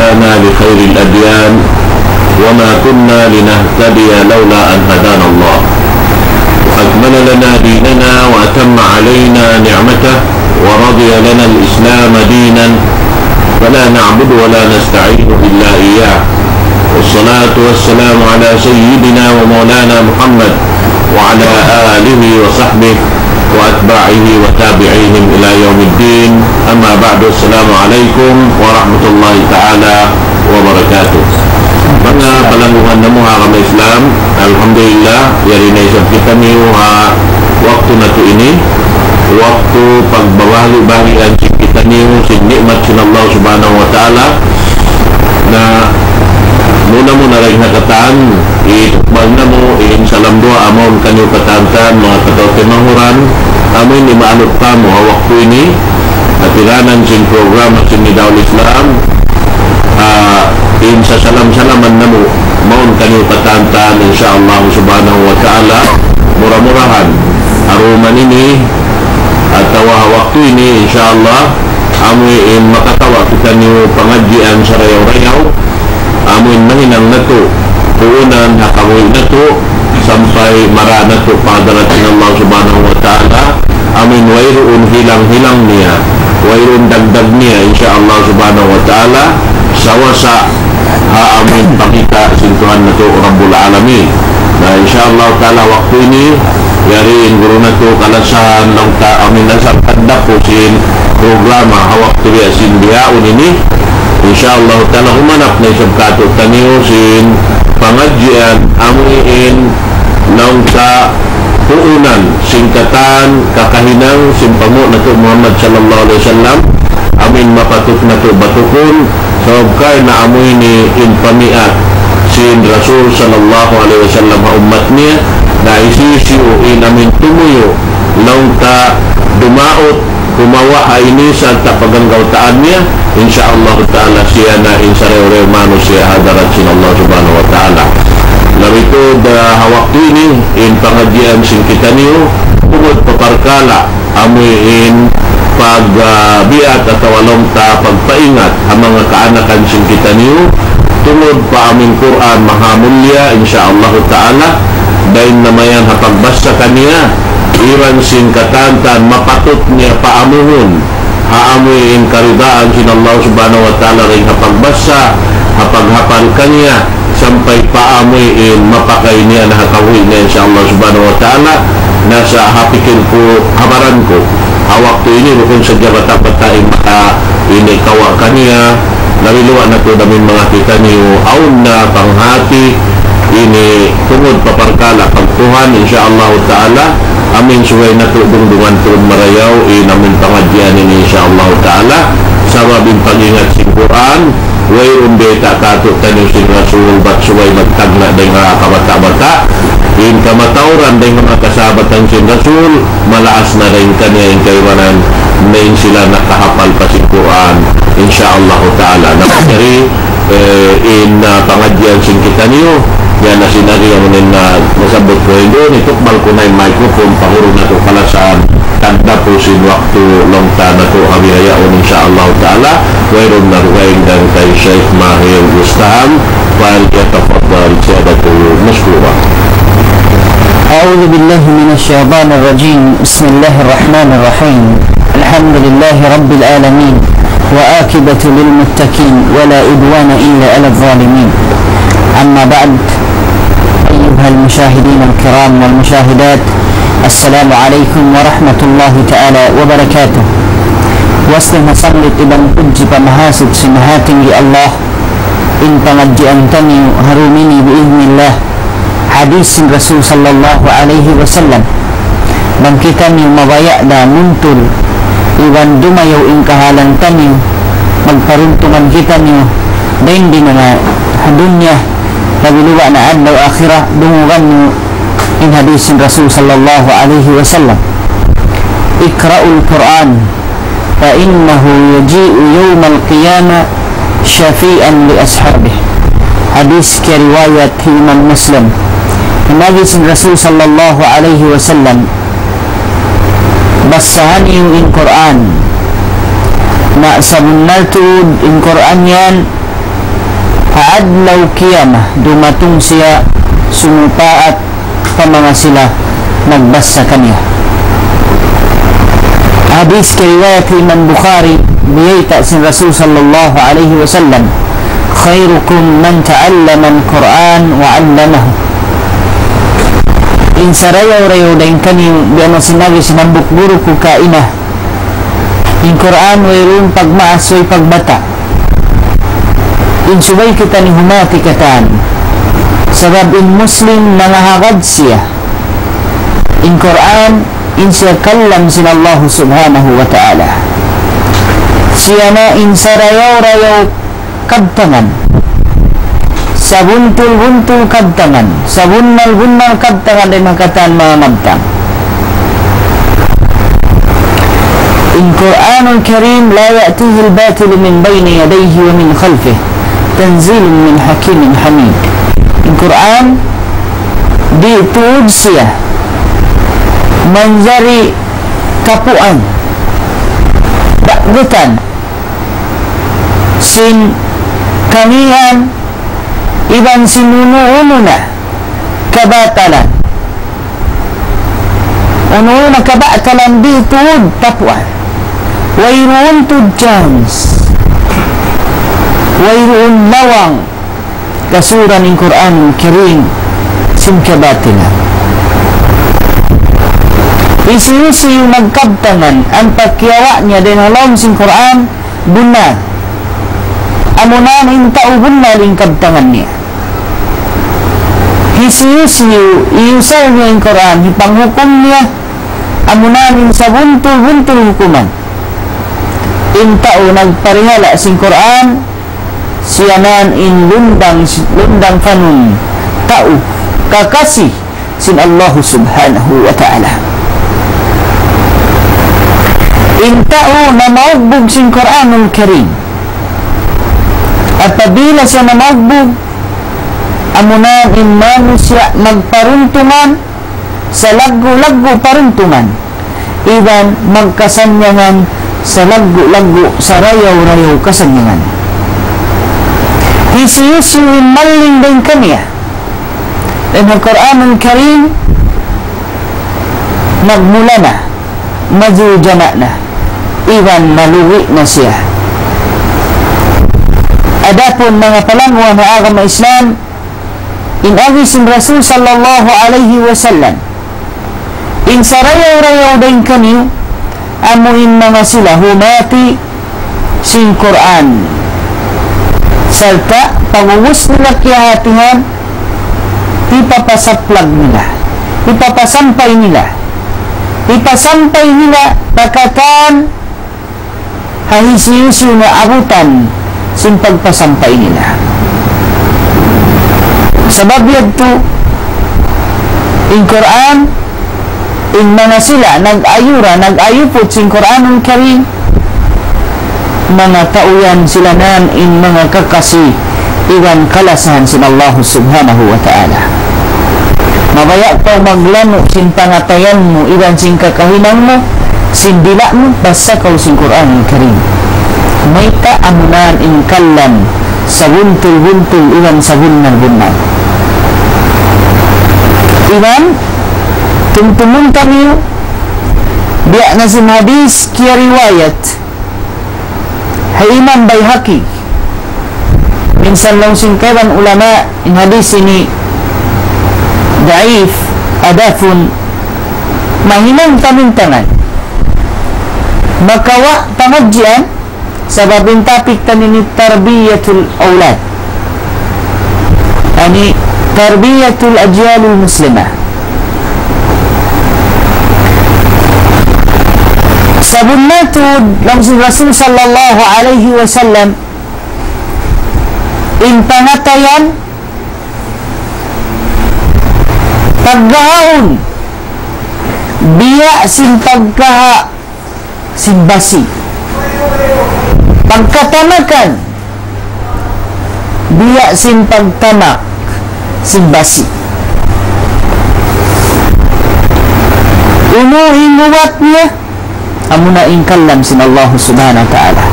هدانا لخير الأديان وما كنا لنهتدي لولا أن هدانا الله وأكمل لنا ديننا وأتم علينا نعمته ورضي لنا الإسلام دينا فلا نعبد ولا نستعين إلا إياه والصلاة والسلام على سيدنا ومولانا محمد وعلى آله وصحبه وأتباعه وتابعيهم إلى يوم الدين. أما بعد, السلام عليكم ورحمة الله تعالى wabarakatuh. Mga palangguhan na mo ha kami Islam, alhamdulillah, yari na isang kita niyo ha waktu na to ini, waktu pagbawali-balian si kita niyo si nikmat sin Allah subhanahu wa ta'ala na muna mo na rin nakataan itukbal na mo salam doa amon kanyo katantan mga katawtimanguran amoy ni maalot pa mo hawak ko ini atiranan sin program at sin Daul Islam sa salam-salaman na mo maon kanyo katantan insyaallah subhanahu wa ta'ala murah-murahan aruman ini at hawak ko ini insyaallah amoy makatawa kita niyo pangadjian sa rayaw-rayaw amin mahinang na to puunan hakamoy na to sampai mara na to padarating Allah subhanahu wa ta'ala amin wayroon hilang-hilang niya wayroon dagdag niya insyaallah subhanahu wa ta'ala sawasa amin pakita sintuhan na to Rabbul Alamin na insyaallah ta'ala waktu ini yarin guru na to kalasan ng amin nasang tanda po sin programa hawak to sin biyaon ini insyaallah ta'ala humanap na isang kato taniusin pangadjian amuin ng sa puunan singkatan kakahinang simpamo na to Muhammad sallallahu alaihi wasallam amin mapatuk na to batukun sabkay na amoy ni infamiat sin Rasul sallallahu alaihi wasallam umat niya na isisiu amin tumuyo ng ta dumaot kumawa ini sa tapaganggautaan niya insyaallah ta'ala siya na insareo manusia hadarat sin Allah subhanahu wa ta'ala larito da hawak ini in pangadjian sin kita niyo tungod paparkala amuin pagbiat atau walong ta pagpaingat ang mga kaanakan sin kita niyo tungod pa amin Quran mahamulya insyaallah ta'ala dahin namayan hapagbasa kaniya iran sin katantan mapatut niya paamuhon haamuin karidaan sin Allah subhanahu wa ta'ala rin hapagbasa hapaghapal kanya sampai paamuin mapakay niya na hakawi niya insyaallah subhanahu wa ta'ala nasa hapikin ko habaran ko hawak to ini kung sa bata-bata maka ini kawa kanya nariluwa na to namin mga kita niyo aun na panghati ini tungod paparkala pagtuhan insyaallah ta'ala amin suway na to dungdungan turun marayaw namin pangadjian ini insyaallah ta'ala sababin pangingat sin Quran wayron de tatato tanyo sin Rasul bat suway magtagna day mga kabata-bata in kamatauran day mga kasabatan sin Rasul malaas na rin kanya yung kaiwanan main sila nakahapal pa sin Quran insyaallah ta'ala nakasari in pangadjian sin kita niyo yan na sinari naman na masabot ko doon itukbal ko na yung microphone pahuro na ito kalasaan tanda po sin waktu longta na ito habihayaon insyaallah ta'ala wayron na rugayin dan kay Sheikh Mahir Gustaham fal yatafadal siyadatu maskura. أعوذ بالله من الشيطان الرجيم بسم الله الرحمن الرحيم الحمد لله رب العالمين وآكبة للمتقين ولا عدوان إلا على الظالمين أما بعد أيها المشاهدين الكرام والمشاهدات السلام عليكم ورحمة الله تعالى وبركاته واسلم صلت ibang puji pamahasid sinahating di Allah in pangadjian tanyo harumini biiznillah hadisin Rasul sallallahu alaihi wasallam bangkitan yung mabaya da muntul iwan dumayaw in kahalan tanyo magparuntungan kita niyo dahin din na dunya nabiluwa na adlaw akhirah dungugan niyo in hadisin Rasul sallallahu alaihi wasallam ikra'ul Quran fa innahu yaji'u yawmal qiyamah syafi'an li ashabih hadis ke riwayat Imam Muslim hadisin Rasul sallallahu alaihi wasallam basahan yung in Quran na sa munaltud in Quran yan adlaw kiyamah dumatong siya sumupaat pa mga sila nagbasa kaniya. Hadis kay riwayat Imam Bukhari biyayta sin Rasul sallallahu alaihi wasallam, khairukum man ta'allama al-Quran wa 'allamahu. Insarayaw-rayaw dahin kaniyo biano sinabi sinambuk guru ko kainah in Quran wayroon pagmaas way pagbata. In subay kita ni humati katan sabab in Muslim nangahagad siya in Quran in siya kallam sin Allah subhanahu wa ta'ala. Siya na in sarayaw-rayaw kabtangan, sa buntul-buntul kabtangan, sa bunnal-bunnal kabtangan ay makatan mga mabtang. In Quranul Karim la ya'tihi al-batil min bayni yadayhi wa min khalfih tanzilun min hakimin hamid. In Quran dituod siya manjari kapuan dagutan sin kanihan iban sinuno-uno na kabatalan uno na kabatalan dituod tapuan wayroon tudjans wayroon lawang kasuran ng Quran Kirim sin kabatilan. Isi-isi yung nagkabtangan ang pagkiyawa niya din halom sin Quran bunal amunan yung tao bunal yung kabtangan niya. Isi-isi iusay niya yung Quran ipanghukom niya amunan yung sa buntul-buntul hukuman. In tao nagparihala sin Quran siyanan in lundang fanun tao kakasih sin Allah subhanahu wa ta'ala. In tao na maugbog sin Quranul Karim at pabila siya na maugbog amunan in manusia magparuntungan sa laggo-laggo paruntungan iban magkasanyangan sa laggo-laggo sa rayaw-rayaw kasanyangan. Hisiyusin maling din kaniya dan ang Quranul Karim nagmula na majujana na iwan maluwi na siya. Adapun mga palangwa na agama Islam inagi sin Rasul sallallahu alaihi wasallam in sarayaw-rayaw din kaniyo amuin mga sila humati sin Quran serta pangubus nila kiyahatihan ipapasaplag nila ipapasampay nila takatan hahisiyusi na abutan sin pagpasampay nila. Sabab yadto in Quran in mga sila nag-ayupot sin Quranul Karim mga tauyan sila nan in mga kakasi iwan kalasahan sin Allah subhanahu wa ta'ala. Mabaya pa maglano sin pangatayan mo iwan sin kakahinang mo sin dila mo basta kaw sin Quranul Karim. May kaamunan in kallan sa buntul-buntul iwan sa bunnal-bunnal. Iwan tumtumong kami biya na sin hadis kiya riwayat hay Imam Bayhaqi minsan lang singkaran ulama in hadis ini daif adafun mahinang tamintangan makawa pangadjian sababin topik tanini tarbiyatul aulad ani tarbiyatul ajyalul muslimah. Sabun natud lang si Rasul sallallahu alaihi wasallam in pangatayan paggahaon biya sin pagkaha sin basi pagkatamakan biya sin pagtamak sin basi unuhin muwat niya amuna ingkallam sin Allah subhanahu wa ta'ala.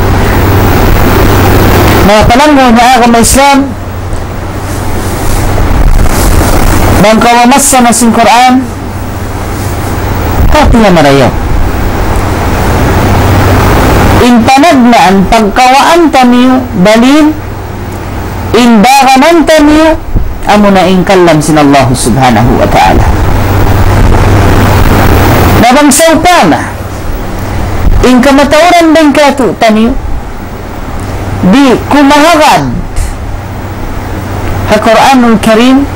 Mga palanggo na agama Islam Maka wamassana sin Quran hatilah marayaw in panagnaan pagkawaan tamiyo balin in baganan tamiyo amuna in kallam sin Allah subhanahu wa ta'ala nabang sautana in kamatauran din katu tamiyo di kumahagad ha Quranul Karim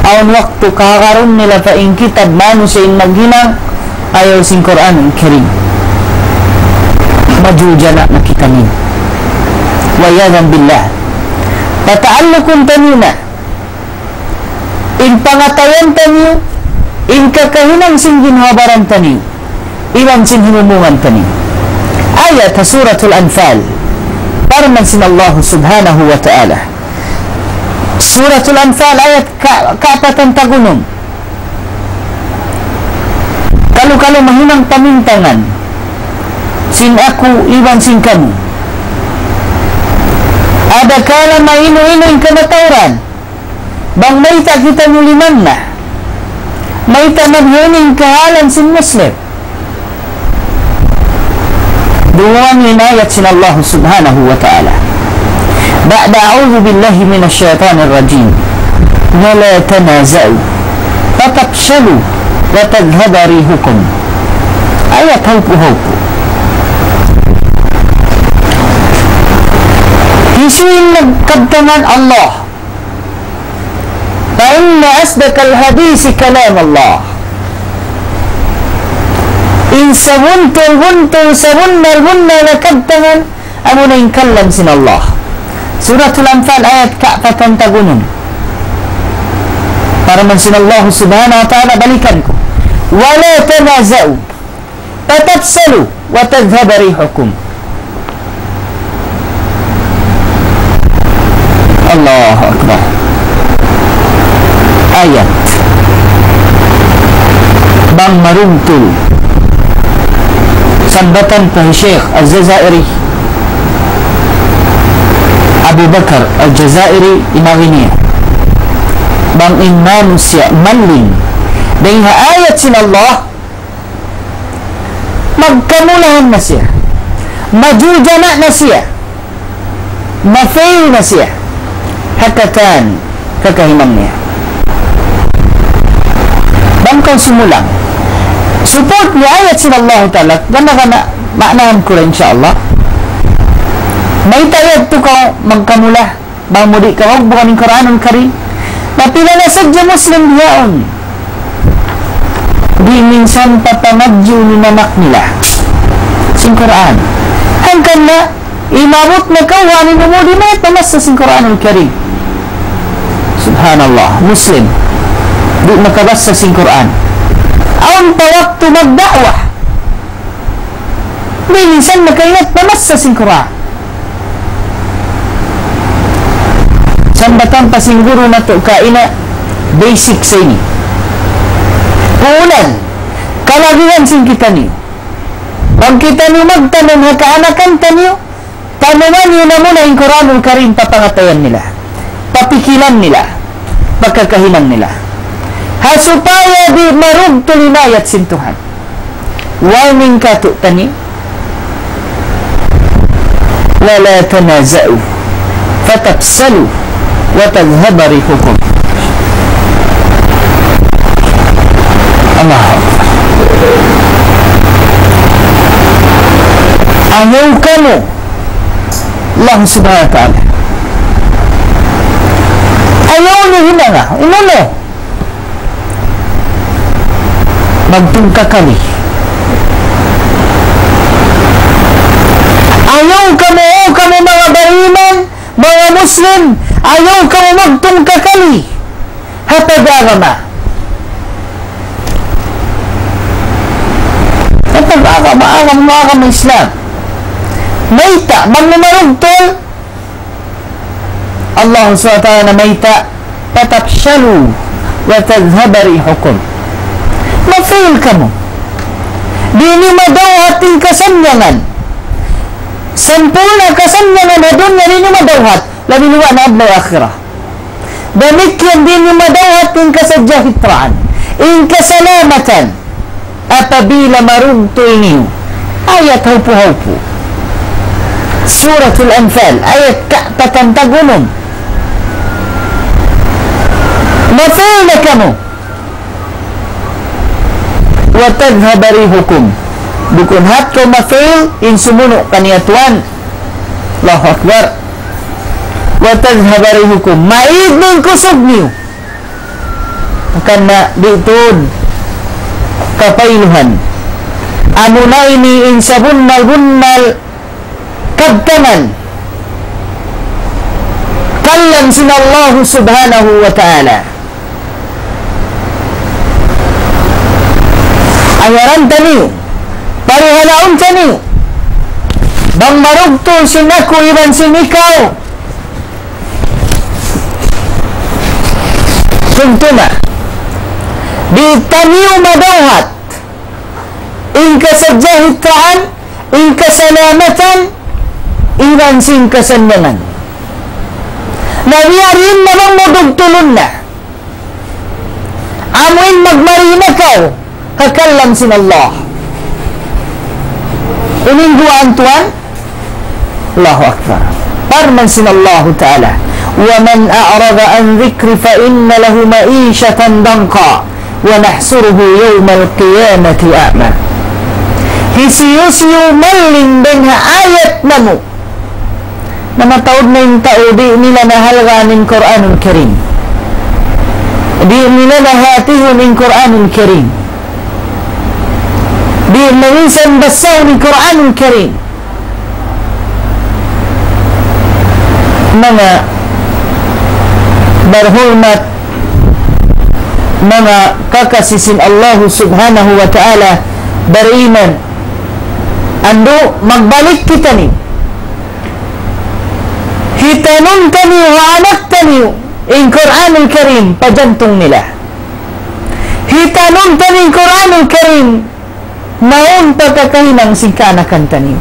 awan waktu kaharun nila fa in kitab manu sa in maghinang ayaw sin Quranul Karim majujana na kita nin wayadan billah pata'allukun tanina in pangatayan taniyo in kakahinang sin ginhabaran taniyo iwan sin himumungan taniyo ayat ha suratul Anfal parman sin Allah subhanahu wa ta'ala suratul Anfal ayat kaapatan tagunom kalau mahinang pamintangan sin aku iwan sin kamu ada kala maino-ino yung kamatauran bang may ta kita nuliman na may ta maghining kahalan sin Muslim duwan yung ayat sin Allah subhanahu wa ta'ala ba'da a'udhu billahi minas syaitanir rajim wala tanaza'u fatafshalu wa tadhhaba rihukum ayat haupu-haupu isuin nagkabtanan Allah fa inna asdaqal hadisi kalam Allah in sabuntul sabunnal nakabtanan amuna in kallam sin Allah suratul Anfal ayat kaapatan tagunun para man sin Allah subhanahu wa ta'ala balikan ko wala tanaza'u fatafsalu wa tadhhaba rihukum Allahu Akbar ayat bang maruntul sambatan pa Syekh Al-Jazairi Abu Bakar Al-Jazairi imaginiya bang in manusia manling dahil ayat sin Allah magkamulahan na siya majujana na siya mafail na siya hakatan kakahimang niya bangkang sumulang support ni ayat sin Allah ta'ala gana maknaan ko rin insyaAllah may tayad to ka magkamula bang mudi ka huwag bukan ng Quranul Karim napila na sadya Muslim diyaon di minsan papamadyo ni nanak nila sin Quran hanggang na imabot na kawanin mo di may pamas sa sin Quranul Karim subhanallah Muslim di makabasa sin Quran awan pa waktu magdakwah minsan makaingat pamasa sin Quran sambatan pa singguro na to kaina basic sa ini ulan kalagihan sin kita niyo pag kita niyo magtanong hakaanakan taniyo tanuman niyo na muna yung Quranul Karim papangatayan nila papikilan nila pagkakahinang nila hasupaya di marugto linayat sin Tuhan warning ka to tani wala tanaza'u fatafsalu wa tadhhaba rihukum Allah ayaw kamu Allah subhanahu wa ta'ala ayaw niyo hinanga inuno magtungka kami ayaw kamo mga bariman mga Muslim ayaw kamo magtungka kami hapagagama hapagagama Islam mayta magnumarugtol Allah SWT na mayta patapsyalu wa tadhhaba rihukum ma-fail ka mo di ni madawhat ting kasanyangan sampul na kasanyangan na doon na rin madawhat labi luwa na ablaw akhirah Demikian din madawat in kesejahteraan, in keselamatan apabila maruntuh ini. Ayat haupu-haupu Suratul Anfal, ayat Ka'batan Tagunum. Mafil na kamu wa tadhhab rihukum, dukun hat ko mafil in sumuno kaniya Tuhan. Allahu Akbar. Wa tadhhab rihukum, maid ng kusog niyo akan na ditun kapailuhan. Amuna ini insa bunnal kabtaman kallam sinallahu subhanahu wa ta'ala. Ayaran taniyo, parihalaon taniyo, bang marugto sinaku iban sinikaw. Kuntuna di taniyo madawhat in kesejahteraan, in keselamatan, iban sing kesenangan. Nabiyarin namang mudugtulun na amuin magmarinakaw kakallam sin Allah. Iningguan Tuhan. Allahu Akbar. Parman sin Allah Ta'ala, wa man a'rada an dhikri fa inna lahu ma'ishatan danqa wa nahsuruhu yawmal qiyamati a'ma. Hisiyo-siyo maling dengan ayat namu nama taud na yung taudi nila nahalganin Quranul Karim, di nila nahatihun yung Quranul Karim, di minsan basaw ni Quranul Karim. Mga berhormat, mga kakasisin Allah subhanahu wa ta'ala, beriman, ando magbalik kita ni hitanun tani wa anak tani in Quranul Karim pajantong nila. Hitanun tani Quranul Karim naon pagkakahinang singkanakan tani.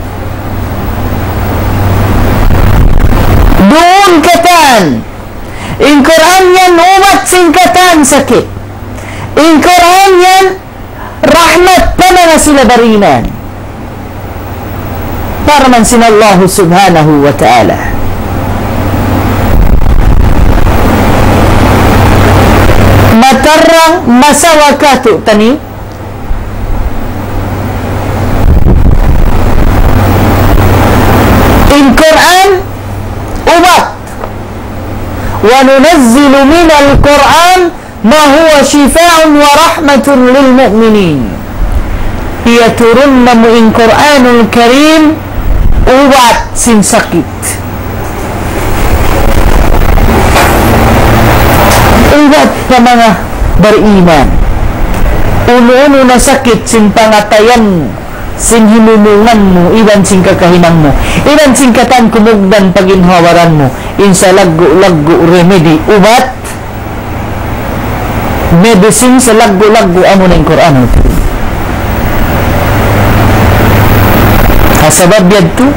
Doon katan in Quran yan umat singkatan sakit, in Quran yan rahmat pa na sila barinan. Parman sin Allah subhanahu wa ta'ala. Matarang masawakatu tani in Quran ubat wa nunazzilu minal Quran ma huwa shifa'un wa rahmatun lil mu'minin. Ia turun namu in Quranul Karim ubat sin sakit, ubat pa mga beriman, uno-uno na sakit sin pangatayan, sin hinunungan mo, iban sin kakahinang mo, iban sin katan kumugdan paginhawaran mo, insa laggo-laggo remedy, ubat medicine sa laggo-laggo amo na yung Quran. Kasabab yadto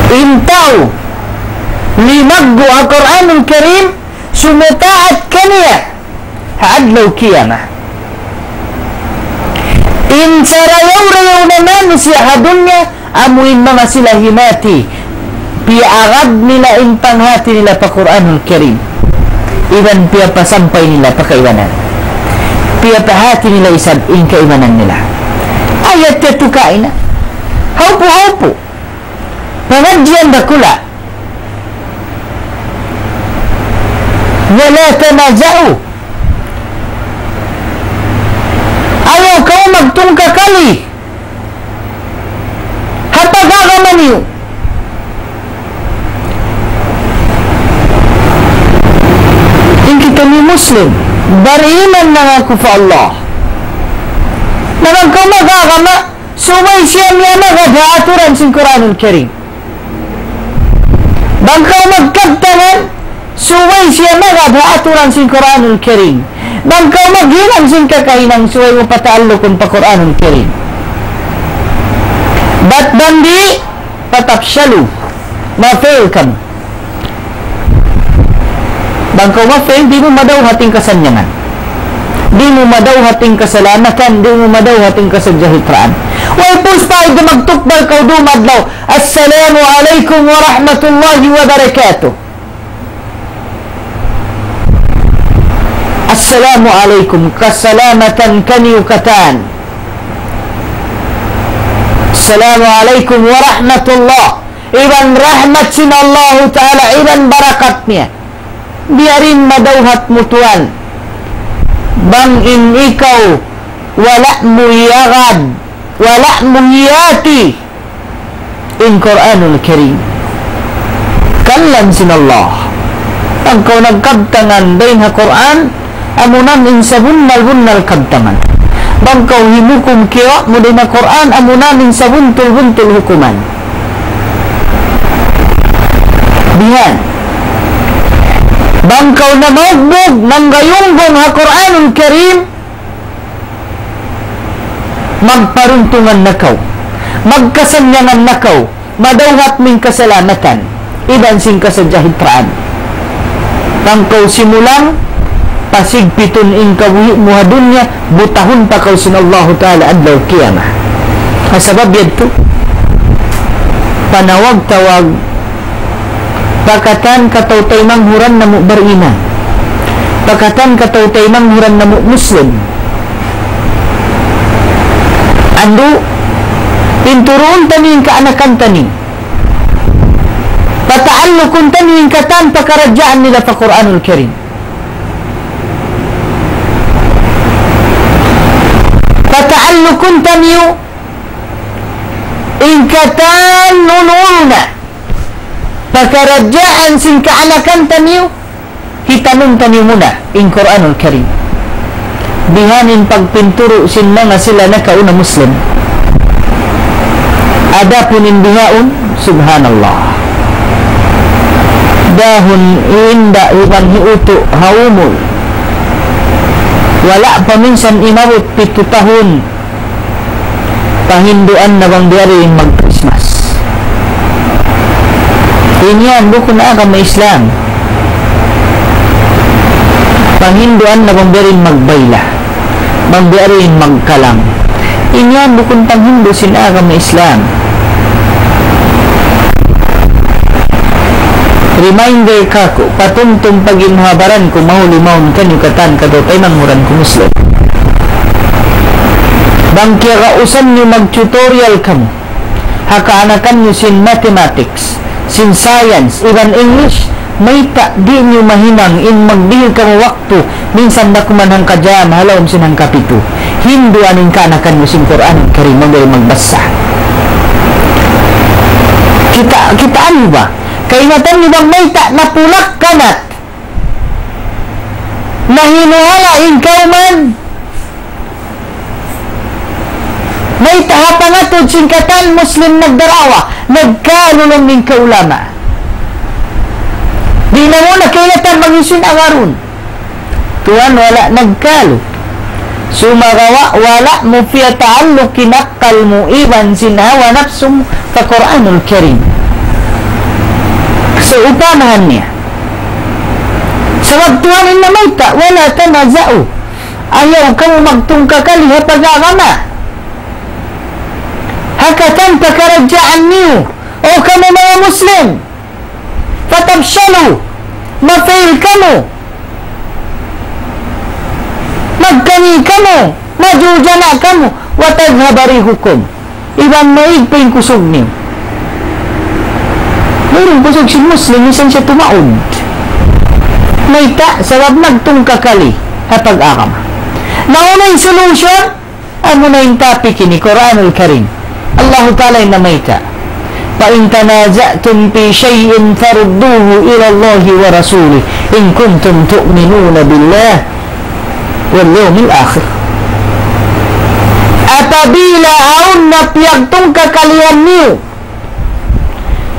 intaw limaggo ang Quranul Karim sumutaat kaniya haadlaw kiyamah. In sarayaw-rayaw naman siya hadunya amuin mga sila himati piarad nila in panghati nila pa Quranul Karim, iban piya pasampay nila pa kaiwanan, piya pahati nila isab in kaiwanan nila. Ayat yatukain na haupu-haupu pengajian bakula wala tanaza'u, ayaw kau magtungkakali hapagagaman niyo. In kita ni Muslim beriman na ako sa Allah naman kau magagama sumay siya niya magagaaturan sin Quranul Karim. Bangkaw magkagtanan suway siya magagaaturan sin Quranul Karim. Bangkaw maghinang sin kakainang suway mo pataalokon pa Quranul Karim. Bat bandi patapsyalu ma-fail kamu. Bangkaw ma-fail, di mo madawhating kasanyangan. Di mo madawhating kasalamatan, di mo madawhating kasagjahitraan. Way puspa ito magtukbal kaw dumadlaw. Assalamu alaikum wa rahmatullahi wa barakatuh. Assalamu alaikum kasalamatan kaniyukatan. Assalamu alaikum wa rahmatullah. Iban rahmat sin Allah Ta'ala, iban barakatnya. Biarin madawhat mutuan. Bangin ikaw wala mo yagad, wala mo yati in Quranul Karim. Kallan sin Allah. Pagkaw nagkabtangan dahin ha Quran, amunan in sa bunnal kabtangan. Bangkaw himukum kiyo mo din na Quran, amunan in sa buntul hukuman. Bihan. Bangkaw na magbog ng gayunggong ha Quranul Karim, magparuntungan na kaw, magkasanyangan na kaw, madawhat ming kasalamatan, iban sing kasadjahitraan. Bangkaw simulang pasigpiton in kawi muha dunya, butahon pa kaw sin Allah Ta'ala adlaw kiyamah. Asabab yadto panawag-tawag pakatan katawtay manghuran na mo barina, pakatan katawtay manghuran na mo Muslim. Ando pinturoon taning kaanakan taning, pataalukon taning katan pakaradyaan nila pa Quranul Karim. Pataalukon tanyo ingkatan nununa pakaradyaan sing kaanakan tanyo, hitanong tanyo muna in Quranul Karim. Bihanin pagpinturo sin mga sila na kauna Muslim. Adapun in bihaon, subhanallah. Dahon inda ibang hiuto haumol. Wala pa minsan inawit 7 tahun. Pahinduan na bang diyarin mag-Christmas. Inyan, buko na agama Islam. Panghinduan na bang diyarin magbayla, bang diyarin magkalang. Inyan, bukong panghindu sin agama Islam. Reminder kako, patuntong paginhabaran ko mahuli-mahon kanyukatan kadot ay manghuran ko Muslim. Bang kirausan nyo mag-tutorial kamo, hakaanakan nyo sin mathematics, sin science, even English, may di nyo mahinang in magbihil kamo waktu, minsan na kumanhang kadyam, halawam sinang kapito. Hindu aning kaanakan mo sin Quran, Karim, magbasa. Kitaan nyo ba? Kaingatan nyo bang may napulak kanat? Nahinuhala kauman? May tahapangatod singkatan Muslim nagdarawa, nagkalulong ng kaulama. Di na mo nakilatan mag-isin agarun. Tuan wala nagkalo. Sumagawa wala mo fiya ta'alluq kinakal mo iban sinhawa nafsum ka Quranul Karim. So upamahan niya. Sa magtuhanin na mayta, wala tanazao. Ayaw ka mo magtungkakali ha pag-agama. Hakatan pakaradyaan niyo o kamo mga Muslim, patabsyalu, ma-fail ka mo, magkani ka mo, majujana ka mo, wataghabari hukom. Ibang maig pa yung kusog niyo. Mayroong kusog si Muslim, isan siya tumaod. Mayta, sabab nagtungkakali ha pag-agama. Nauna yung solution, ano na yung topic ni Quranul Karim. Allah Ta'ala na mayta. فَإِن تَنَازَعْتُمْ فِي شَيْءٍ فَرُدُّوهُ إِلَى اللَّهِ وَرَسُولِهِ إِن كُنتُمْ تُؤْمِنُونَ بِاللَّهِ وَالْيَوْمِ الْآخِرِ. Apabila haun na piyagtong kakalian niyo,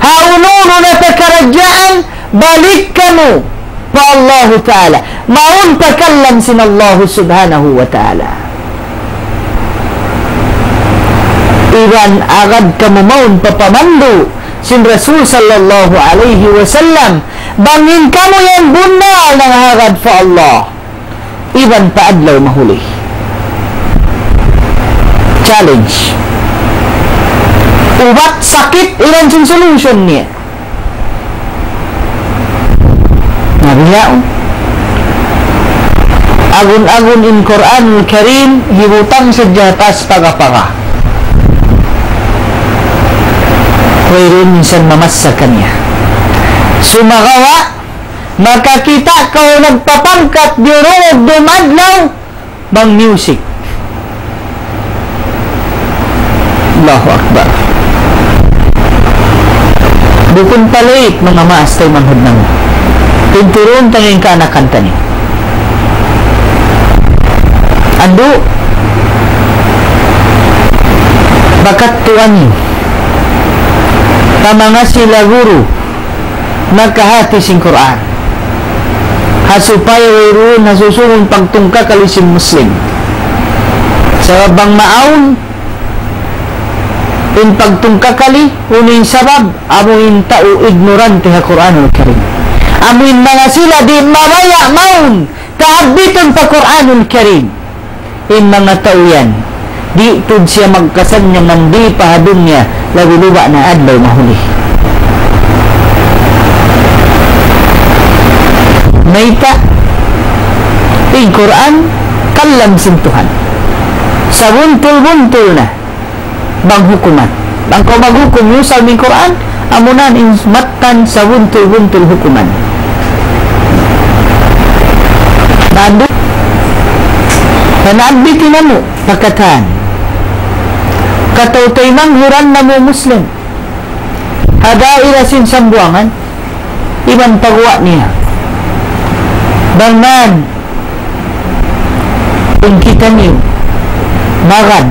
haununo na pagkaradyaan, balik ka mo pa Allah Ta'ala. Maun pakallam sin Allah Subhanahu wa Ta'ala. Iban agad kamumaun papamando sin Rasul sallallahu alaihi wasallam Bangin ka mo yan bunal ng hagad fa Allah. Iban paadlaw mahuli. Challenge. Ubat sakit ilan yung solution niya. Nabiyaon. Agun-agun in Quranul Karim hibutang sa jatas paga-paga. Mayroon minsan mamassakan niya. Sumagawa, makakita ka o nagpapangkat dirog dumadlaw bang music. Allahu Akbar. Bukun palit mga maas tayo manhod nang tinturun tanging kaanakan tani. Ando bakat tuan mga sila guru nagkahati sing Quran hasupay wayroon nasusunod pagtungka kalisim Muslim sa bang maawon in pagtungka kali unin sabab amuin tao ignorante ha Quranul Karim amuin mga sila di mabaya maun kaabiton pa Quranul Karim in mga tao yan di tud siya magkasan niya mandi pahadun niya lagu-luba na adlaw mahuli. Mayta in Quran kalam sintuhan sa buntul-buntul na bang hukuman bang kau maghukum yung sa Quran amunan in matan sa buntul-buntul hukuman nanabiti na mo pagkataan katautay nang huran na mo Muslim ada irasin sambuangan iban pagwa niya bangman kung kita niyo magad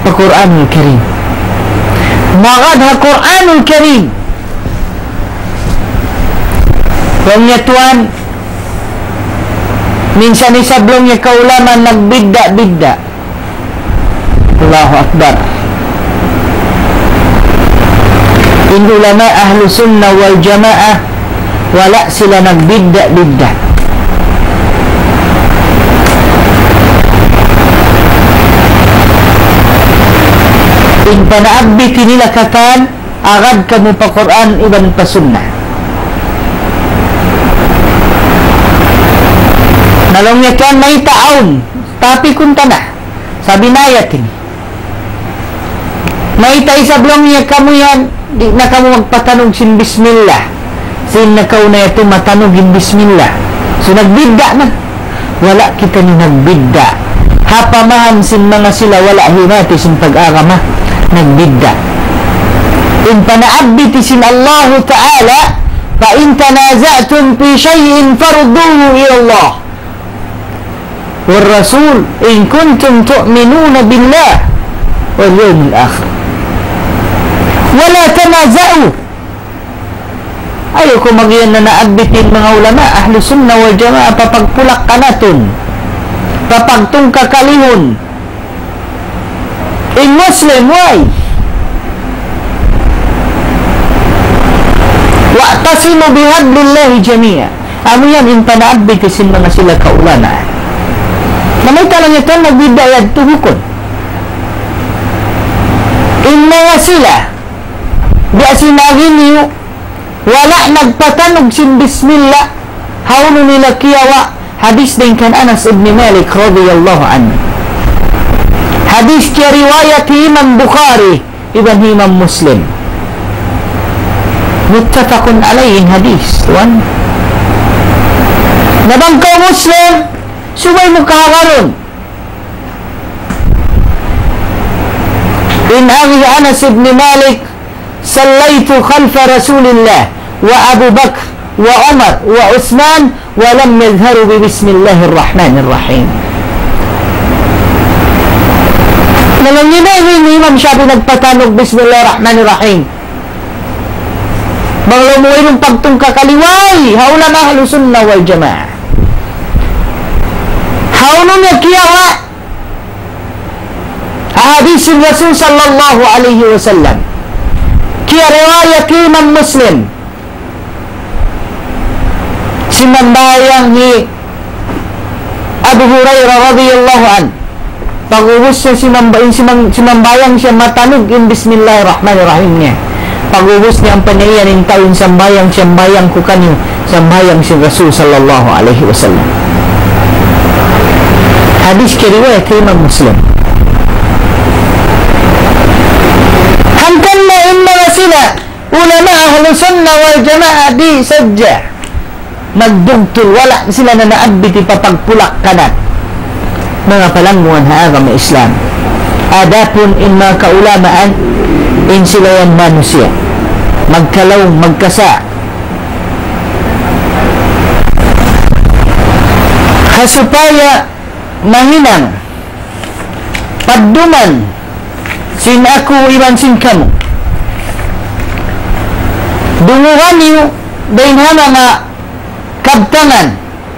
pa Quranul Karim magad ha Quranul Karim kung niya tuan minsan isablong niya kaulaman nagbidda-bidda Allahu Akbar. In ulama ahlu sunnah wal jamaah wala sila nagbidda-bidda. In panaabiti nila katan agad kamu pa Quran iban pa sunnah. Nalong niya kan may taon tapi kunta na sabi na yatin may taisablong niya kamu yan di na kamu magpatanog sin bismillah sin nakaw na ito matanogin bismillah so nagbidda na wala kita ni nagbidda hapamahan sin mga sila wala himati sin pag-agama nagbidda in panaabiti sin Allah Ta'ala fa in tanaza'tum fi shay'in farudduhu ila Allah wal rasul in kuntum tu'minuna billah wal yawmil akhir wala tanaza'u ayo ko magiyan na naagbitin mga ulama ahlu sunnah wal jamaah papagpulak kanaton papagtung kakalihon in Muslim why wa'tasimu bihablillahi jami'a amo yan in panaagbitin mga sila kaulana namita lang ito nagbidayad tuhukon in mga sila di asinagin niyo wala nagpatanog sin bismillah hawno nila kiyawa hadis din kan Anas ibn Malik radiyallahu anhu hadis kaya riwayat Imam Bukhari ibn Imam Muslim muttafaqun alayhi hadis tuan nabangkaw Muslim subay mo kahagaron in abi Anas ibn Malik صليت خلف رسول الله وأبو بكر وعمر وعثمان ولم يظهروا ببسم الله الرحمن الرحيم nalang yun ni Imam Shafi nagpatanog Bismillah ar-Rahman ar-Rahim bang lumuwi ng pagtungka kaliway haulan ahlu sunnah wal jamaah haunong yakiyawa ahadis Rasul sallallahu alaihi wasallam kia riwayat Imam Muslim sinambayang ni Abu Hurairah radhiyallahu an. Pag-ubos siya sinambayang siya matanog in bismillahirrahmanirrahim niya. Pag-ubos niya ang panayyan in taon sambayang ko kanyo sambayang si Rasul sallallahu alaihi wasallam. Hadis kiriwayat Imam Muslim. Hangkan na in mga sila ulama ahlus sunnah wal jamaah di sadja nagdugtol, wala sila na naabiti papagpulak kanan mga palangmuan haagam Islam. Adapun in mga kaulamaan in sila yan manusia magkalaw magkasa kasupaya mahinang padduman sin ako iwan sin kamu dunguhan niyo dahin mga kabtangan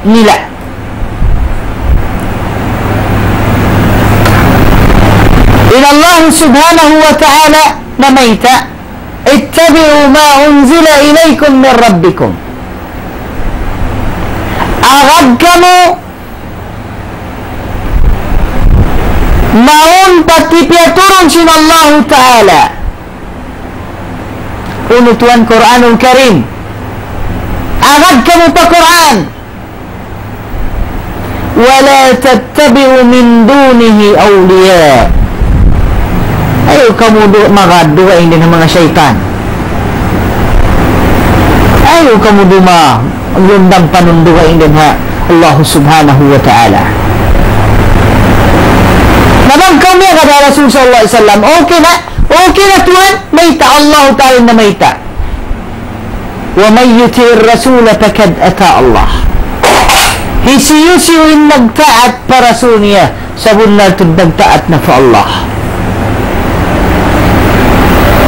nila. إن الله سبحانه وتعالى نميت اتبعوا ما أنزل إليكم من ربكم أغدكموا maun patipiaturun sin Allah Ta'ala unutuan Quranul Karim agad kamu pa Quran wala tattabi'u min dunihi awliya ayaw kamu magaduwain din ng mga syaitan ayaw kamu magundang panunduwain din ha Allah Subhanahu wa Ta'ala. Namang kami kada Rasul sallallahu alaihi wasallam okay na Tuhan maita Allah Ta'ala na maita wa may yutir Rasul fakad ata Allah hisiyusiwin nagtaat pa Rasul niya sabun na nagtaat na fa Allah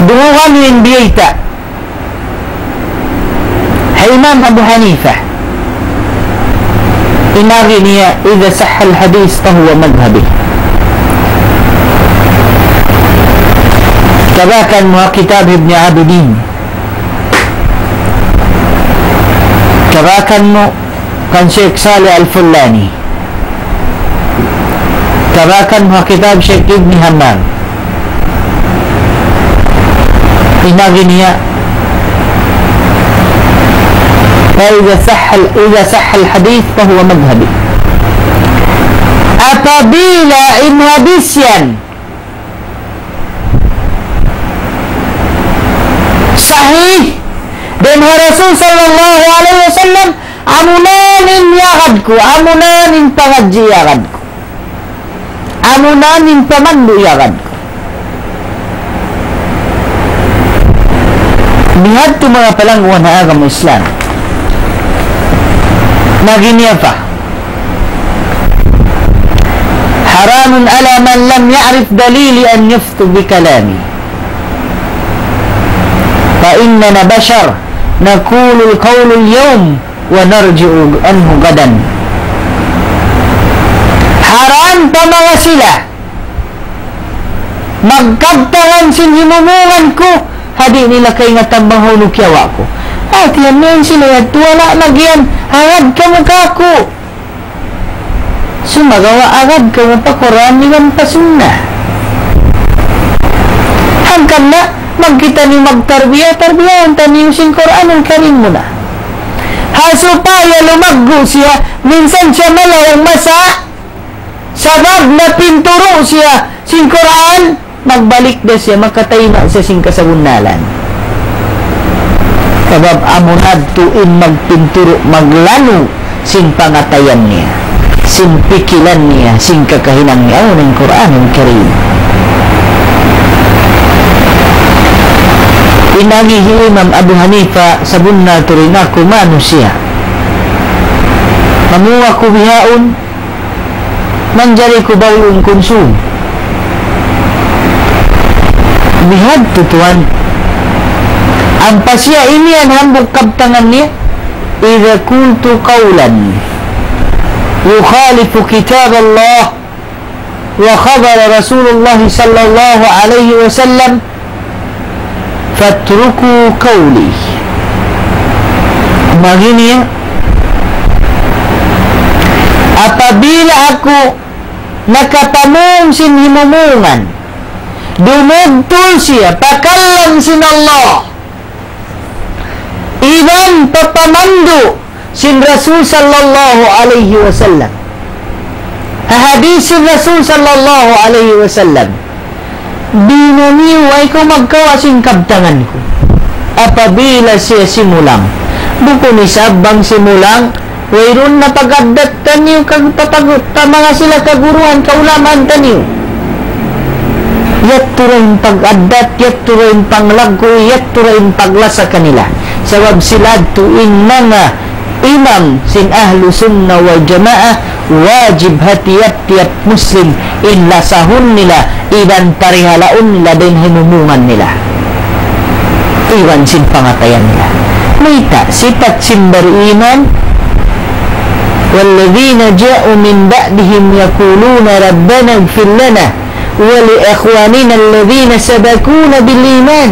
dunguhan yung biyayta Imam Abu Hanifah inagi niya idha sahha al-hadith fahuwa madhhabi. Tabakan mo kitab Ibn Abidin, tabakan mo kan Syekh Salih Al-Fullani, tabakan mo kitab Syekh Ibn Hammam inagi niya إذا صح الحديث فهو مذهبي. Apabila in hadis yan sahih dan Rasul sallallahu alaihi wasallam amunanin yagadku amunanin pangadji yagadku amunanin pamandu yagadku lihat tu mga palangguan na agama Islam naginya pa haramun ala man lam ya'rif dalili an yuftu bi kalami fa innana bashar naqulu al-qawlu al-yawm wa narji'u anhu gadan. Haram pa mga sila magkabtangan sinhimumungan ko hadi nila kay nga tambang hulog yawa ko at yan ngayon sila at wala nagyan agad ka mo kako sumagawa agad ka mo pa Quranigan pa sunna hanggang na magkita ni magtarbiya taniusin Quranul Karim mo na hasupaya lumaggo siya minsan siya malayang masa sabab na pinturo siya sin Quran magbalik na siya makatay na siya sin kasabunalan sabab amunad tuin magpinturo maglano sin pangatayan niya sin pikilan niya sin kakahinang niya ng Quranul Karim. Inagihi Imam Abu Hanifa sabun na turina kumano siya mamuha ko bihaon manjari ko bawong konsum bihad tutuan ang pasya ini ang hambog kabtangan niya idha kultu qawlan yukhalifu kitab Allah wa khabara Rasulullah sallallahu alaihi wasallam fatruku qawli magini apabila aku nakatamong sin himumungan, dumugtol siya, pakallam sin Allah, iban papamandu sin Rasul sallallahu alaihi wasallam, hadisin Rasul sallallahu alaihi wasallam, dinaniway ko magkawasing kabtangan ko apabila siya simulang. Buko ni sabang simulang, wayron na pag-adat taniyo kag patagot ta mga sila kaguruan kaulaman taniyo. Yat turain pag-adat, yat turain panglagkoy, yat turain paglasa kanila. Sabab sila tuing mga imam sin ahlu sunnah wal jamaah, wajib hati-hati muslim inlasahun nila, iban parihalaun nila din hinumungan nila, iwan sin pangatayan nila. Maita sifat sin beriman, walladzina ja'u min ba'dihim yaquluna rabbana ighfir lana wa li ikhwanina alladhina sabaquna bil iman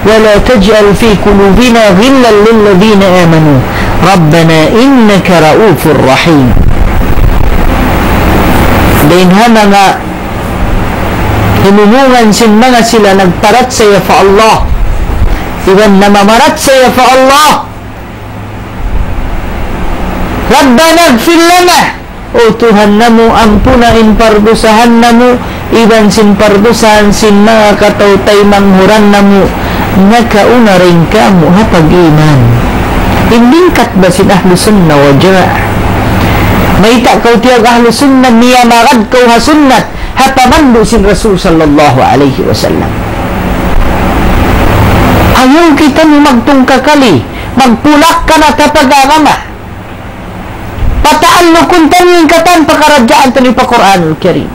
wa la taj'al fi qulubina ghillan lil ladzina amanu rabbana innaka ra'ufur rahim. Din mga hinumungan sin mga sila nagparat saya fa Allah, iwan namamarat saya fa Allah, Rabbana ighfir lana, o Tuhan namu ampunain pardusahan namu, iwan sin pardusahan sin mga katautay manghuran namu, nakauna rin kamu hapag iman. Indingkat ba sin ahlu sunnah wa jamaah? Maita kau tiag ahlu sunnah niya marad kau ha sunnat hapamandu sin Rasul sallallahu alaihi wasallam. Ayaw kita ni magtungkakali, magpulak ka na kapag agama. Pataan mo kung tanong katan pakaradyaan tani pa Quranul Karim.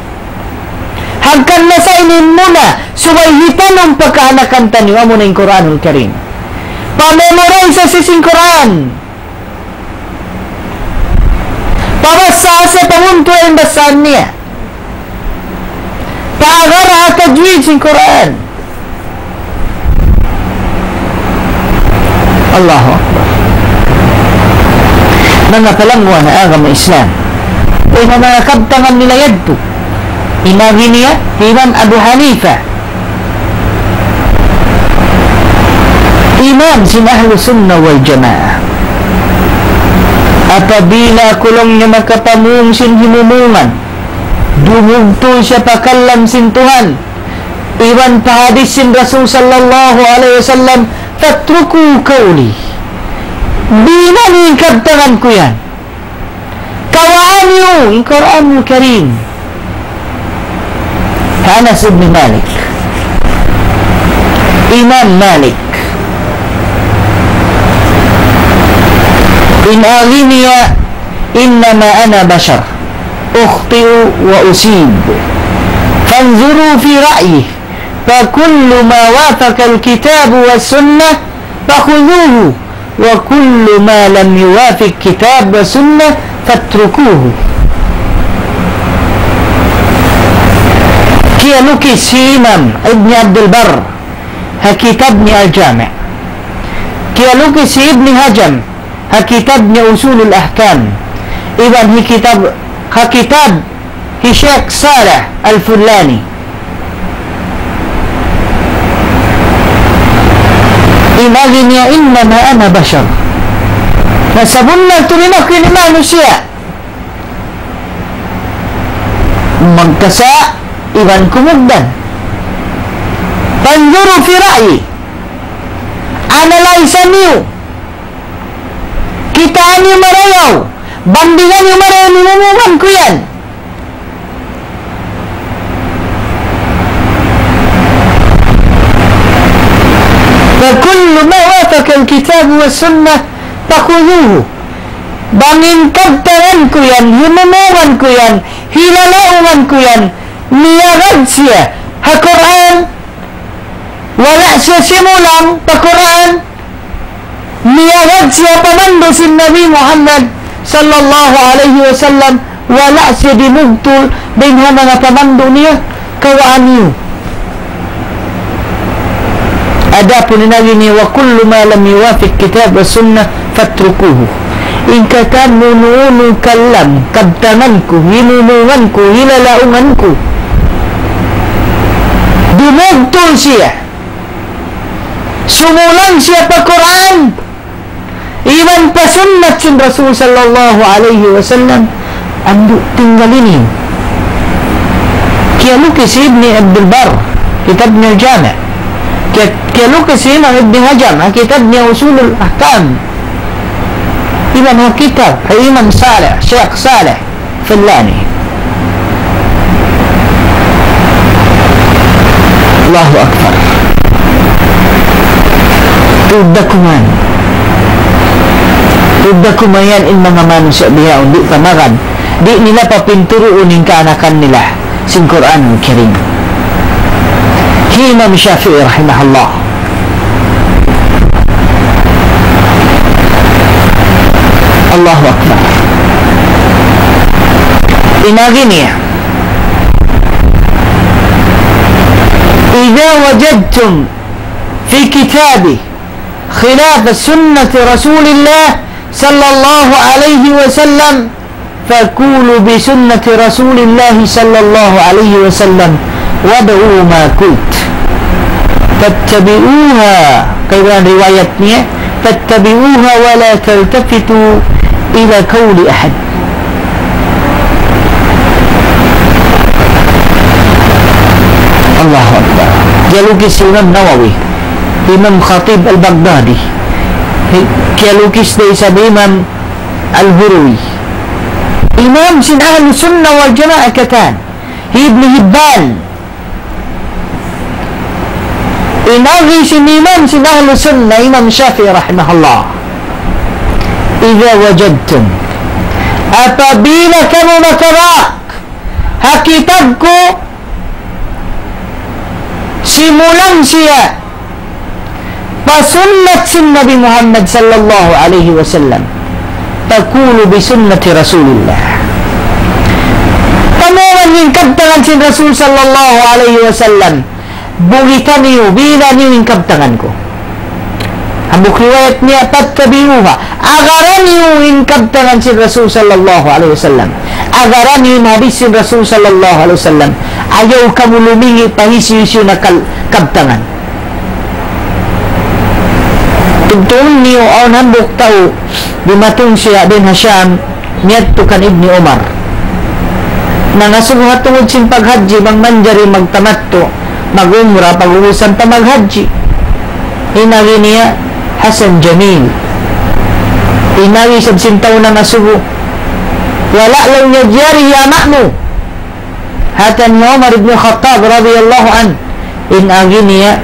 Hagkan na sa inin muna, suwayhitan ang pagkaanakan tani, amo na yung Quranul Karim. Pamemorize sa sising Quran. Pabasa sa pamunto ang basahan niya. Paagara at tajwid sin Quran. Allahu Akbar. Mga palangwa na agama Islam, ay mga kabtangan nila yadto. Inagi niya, Imam Abu Hanifa, imam sin ahlu sunnah wal jamaah. Apabila kulong niya makapamung sin himumungan, dumugto siya pakallam sin Tuhan, iwan pahadis sin Rasul sallallahu alaihi wasallam, fatruku kauli, binalin kabtangan ko yan, kawaan niyo yung Quranul Karim. Anas ibn Malik, Imam Malik, in aghiniya innama ana bashar ukhti'u wa usib fanzuru fi ra'yi fa kullu ma wafaqa al-kitab wa sunnah fakhudhuhu wa kullu ma lam yuwafiq kitab wa sunnah fatrukuhu. Kia lukis si Imam Ibn Abdul Barr ha kitab ni Al-Jami', kia lukis si Ibn Hajam ha kitab ni Usulul Ahkam, iban hi kitab ha kitab hi Syekh Saleh Al-Fulani. Inagi niya innama ana bashar, nasabunna tulinak ni manusia, magkasa iban kumugdan. Panzuru fi ra'yi, analyze niyo, kitaan niyo marayaw, bandingan niyo marayaw, nimumungan ko yan. Fakullu ma wafaka al-kitab wa sunnah takuduhu, bangin kabtaran ko yan, himumungan ko yan, hilalauman ko yan, niyagad siya ha Quran, wala siya simulang pa Quran, niyagad siya pamando si Nabi Muhammad sallallahu alaihi wasallam, wala siya dinugtol din ha mga pamando niya, kawaan niyo. Adapun inagi niya, wa kullu ma lam yuwafiq kitab wa sunnah fatrukuhu, Ingkatan nunu kalam kabtanganku, hinununganku, hilalaunganku. Dumugtol siya. Sumulang siya pa Quran. Iwan pa sunnat sin Rasul sallallahu alaihi wasallam. Anduk tinggalinin. Kaya lukis Ibni Abdul Bar, kitabnya Jami'. Kaya lukis Ibni Hajar, kitabnya Usulul Ahkam. Imam kitab Imam Saleh, Syekh Saleh Fallani. Allahu Akbar. Tuddakuman yan in mga manusia biya di tamagan. Di nila papinturuun yung kaanakan nila sin Quran Karim. Imam Syafi'i rahimahullah. Allahu Akbar. Inagi niya. إذا وجدتم في كتابي خلاف سنة رسول الله صلى الله عليه وسلم فقولوا بسنة رسول الله صلى الله عليه وسلم وادعوا ما قلت فاتبعوها كيف روايتنا فاتبعوها ولا تلتفتوا إلى قول أحد. Allahu Akbar. Dia lukis Imam Nawawi, Imam Khatib Al-Baghdadi, dia lukis dari Imam Al-Hurwi. Imam sin ahli sunnah wal jamaah katan Ibn Hibban. Inagi sin imam sin ahli sunnah Imam Syafi'i rahimahullah. Idza wajadtum, apabila kamu menterak hakitabku simulan siya pasunnat sin Nabi Muhammad sallallahu alaihi wasallam taqulu bi sunnati Rasulillah. Kamuan hingkab tangan sin Rasul sallallahu alaihi wasallam bugitan niyo bila niyo hingkab tanganku. Ambuk riwayat niya tattabi'uha agaran niyo hingkab tangan sin Rasul sallallahu alaihi wasallam. Agaran niyo hadis sin Rasul sallallahu alaihi wasallam. Ayaw kamu lumingi pahisi-hisi na kabtangan. Tugtuon niyo aw nambok tao bimatong siya din Hasham niyadtukan Ibni Umar. Nangasughat tungod sin paghaji bang manjari magtamatto magumra pag-urusan pa maghaji. Inagi niya Hasan Jamil. Inagi sab sintaw na nasugo. Wala lang niya jari yamak mo. Hatan Umar ibn Khattab radhiyallahu an inagi niya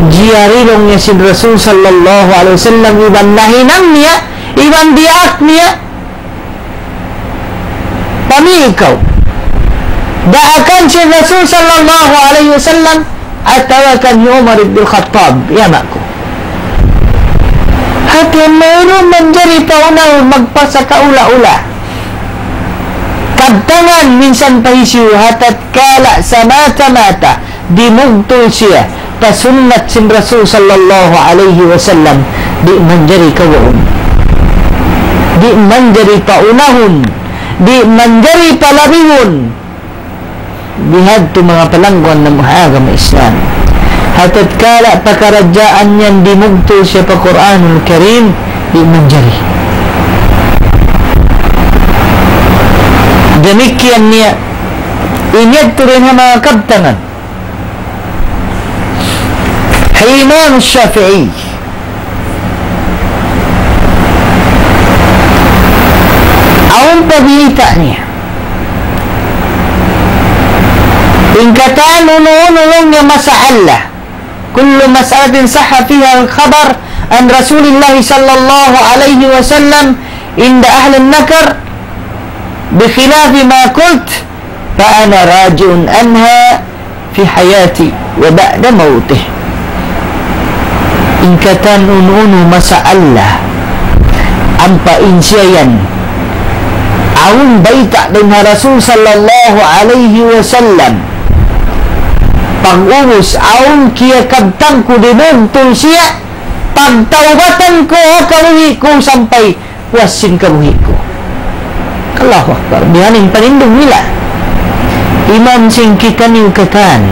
jiarilong niya si Rasul sallallahu alaihi wasallam iban nahinang niya iban diak niya pamikaw daakan si Rasul sallallahu alaihi wasallam atawakan ni Umar ibn Khattab yamakku hati mayroon menjadi taunal magpasa kaula-ula kabtangan minsan pahisiw hatat kala sa mata-mata dimugtol siya pasunnat sin Rasul sallallahu alaihi wasallam di manjari kawaun di manjari paunahun di manjari palabihun bihad tu mga palangguan ng agama Islam hatat kala pakarajaan niyan dimugtol siya pa Quranul Karim di manjari. Demikian niya inyad turin ang mga kabtangan. Imam Syafi'i ang pagita niya ingkatan uno-uno niya masa'ala kullu mas'alatin sahha fiha al-khabar an Rasulillah sallallahu alaihi wasallam inda ahli an-nakar بخلاف ما قلت فأنا راجع عنها في حياتي وبعد موته. Ingkatan unu-unu masa'allah ampa insyayan awun baita dengan Rasul sallallahu alaihi wasallam pag-ubus awun kia kabtang ku dimugtol siya pagtaubatan ko kabuhi ko sampay wasin kabuhi ko. Allahu Akbar. Bihaning panindog nila imam sing kikaniw kakan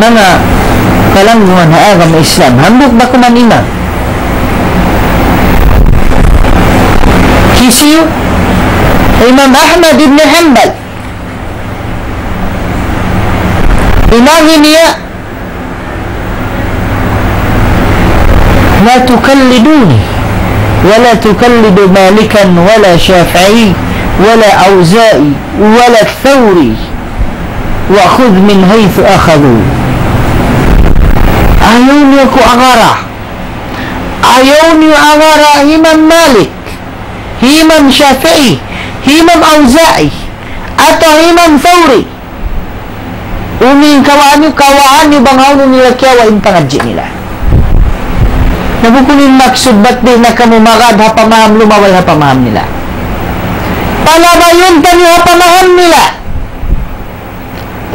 mga kalangguan na agama Islam hambuk ba kuman imam kisiyo Imam Ahmad ibn Hanbal imangin niya la tukalliduni wala tukallidu Malikan wala Syafi'i wala Auza'i wala Thawri wa khudh min haythu akhadhu. Ayaw niyo ko agara, ayaw niyo agara Imam Malik, Imam Syafi'i, Imam Auza'i atau Imam Thawri. Uming kawaan niyo banghaw nila kiyawain pangadji nila. Nabukunin maksud ba't di na kamumagad hapamaham lumaway hapamaham nila. Palabayon ka niyo hapamaham nila.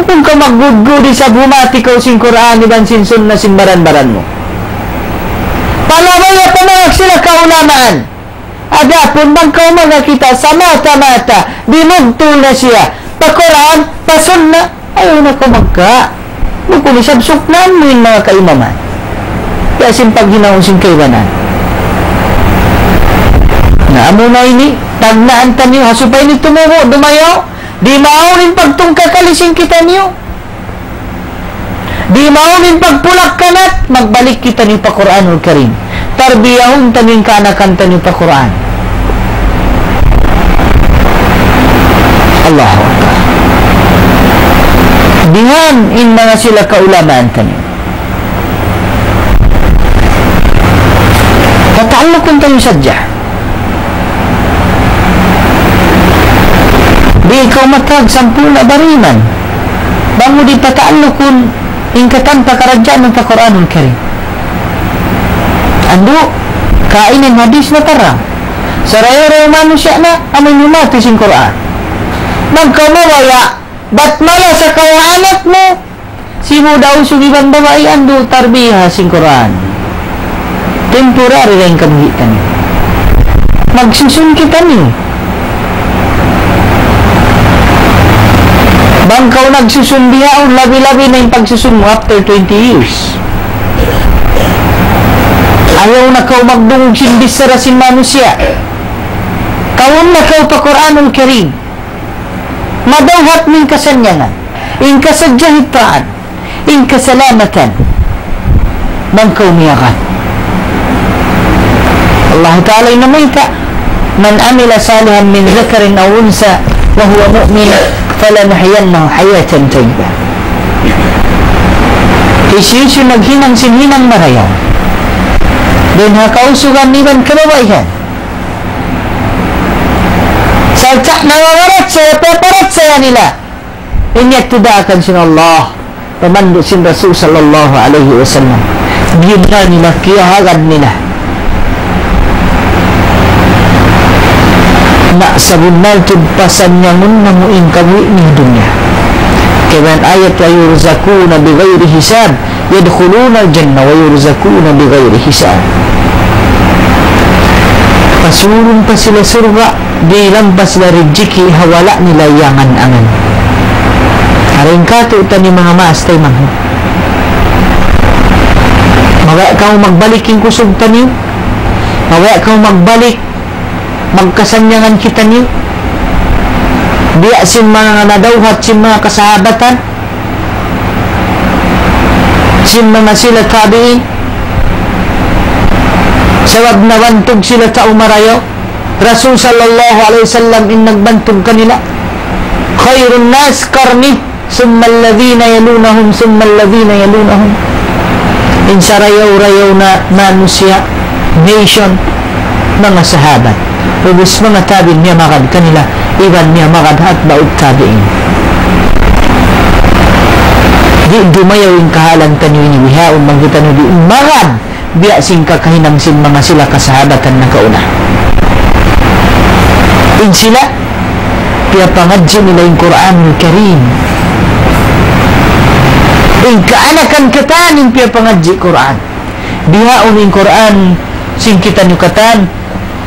Kung ka maggudgudi sa bumati ko sing Quran iban sin sunna sin baran-baran mo. Palabay hapamahag sila kaulamaan. Adapon bang ka magkita sa mata-mata binugtul na siya. Pa Quran, pa sunna, ayaw na ko magka. Kung isabsuknan mo yung mga kaimaman. Kaya simpag-ginawang singkaiwanan. Naamo na ini, tagnaan ta niyo, hasupay ni tumuho, dumayaw, di maaunin pagtungka kalising kita niyo. Di maaunin pagpulak kanat, magbalik kita niyo pa Quranul Karim. Tarbiyahun taning kanakan ta niyo pa Quran. Allahu Akbar. Dihan in mga sila kaulamaan ta niyo. Tataalukun tayo sadya. Di ikaw matag sampul na bariman. Bango di pataalukun ingkatan pakaradyan ng Quranul Karim. Ando, kainin hadis na tarang. Sarayo-rayo manusia na, amoy numati sing Quran. Magkamawaya, ba't mala sa kawaanat mo? Simo daw sugiban babae ando tarbiha sing Quran. Temporary lang kamuhitan. Magsusun kita niyo. Bangkaw nagsusun biyaon, labi-labi na yung pagsusun mo after 20 years. Ayaw na kaw magdungog sindis sa rasin manusia. Kawon na kaw pa Quranul Karim. Madawhat min kasanyangan, in kasadyahitaan, in kasalamatan. Bangkaw miyakan. Allah Ta'ala inamita man amila salihan min zakarin aw unsa wa huwa mu'min falanuhyiyannahu hayatan tayyibah. Isu naghinang sinhinang marayaw din hakausugan niban kababaihan salta nawawarat saya peparat saya nila inyat tudakan sin Allah pamandu sin Rasul sallallahu alaihi wasallam biyudna nila kiyahagad nila na sabunal tudpasan niya muna muing kamu'i ni dunya. Kaya ayat wa yurzakuna bighairi hisab yadkhuluna al-jannah wa yurzakuna bighairi hisab. Pasulun pa sila surga di lampas na rijiki hawala nila yangan-angan. Haring kato ito ni mga maastay mga mawaya kang magbaliking kusog taniw mawaya kang magbalik magkasanyangan kita niyo biya sin mga nadawhat sin mga kasahabatan sin mga sila tabi'in sawag nawantog sila sa umarayo Rasul sallallahu alaihi wasallam in nagbantog kanila khairun nas karni summa alladhina yalunahum summa alladhina yalunahum in sarayaw-rayaw na manusia nation mga sahabat ubus mga tabi'in niya makad kanila iban niya makad at baut tabi'in di dumayaw yung kahalang tanyo ni wihaon manggitan di makad biya sing kakahinang sin mga sila kasahabatan na kauna in sila piya pangadji nila yung Quranul Karim Kaanakan katan yung piya pangadji Quran. Bihaon yung Quran sing kita nyukatan.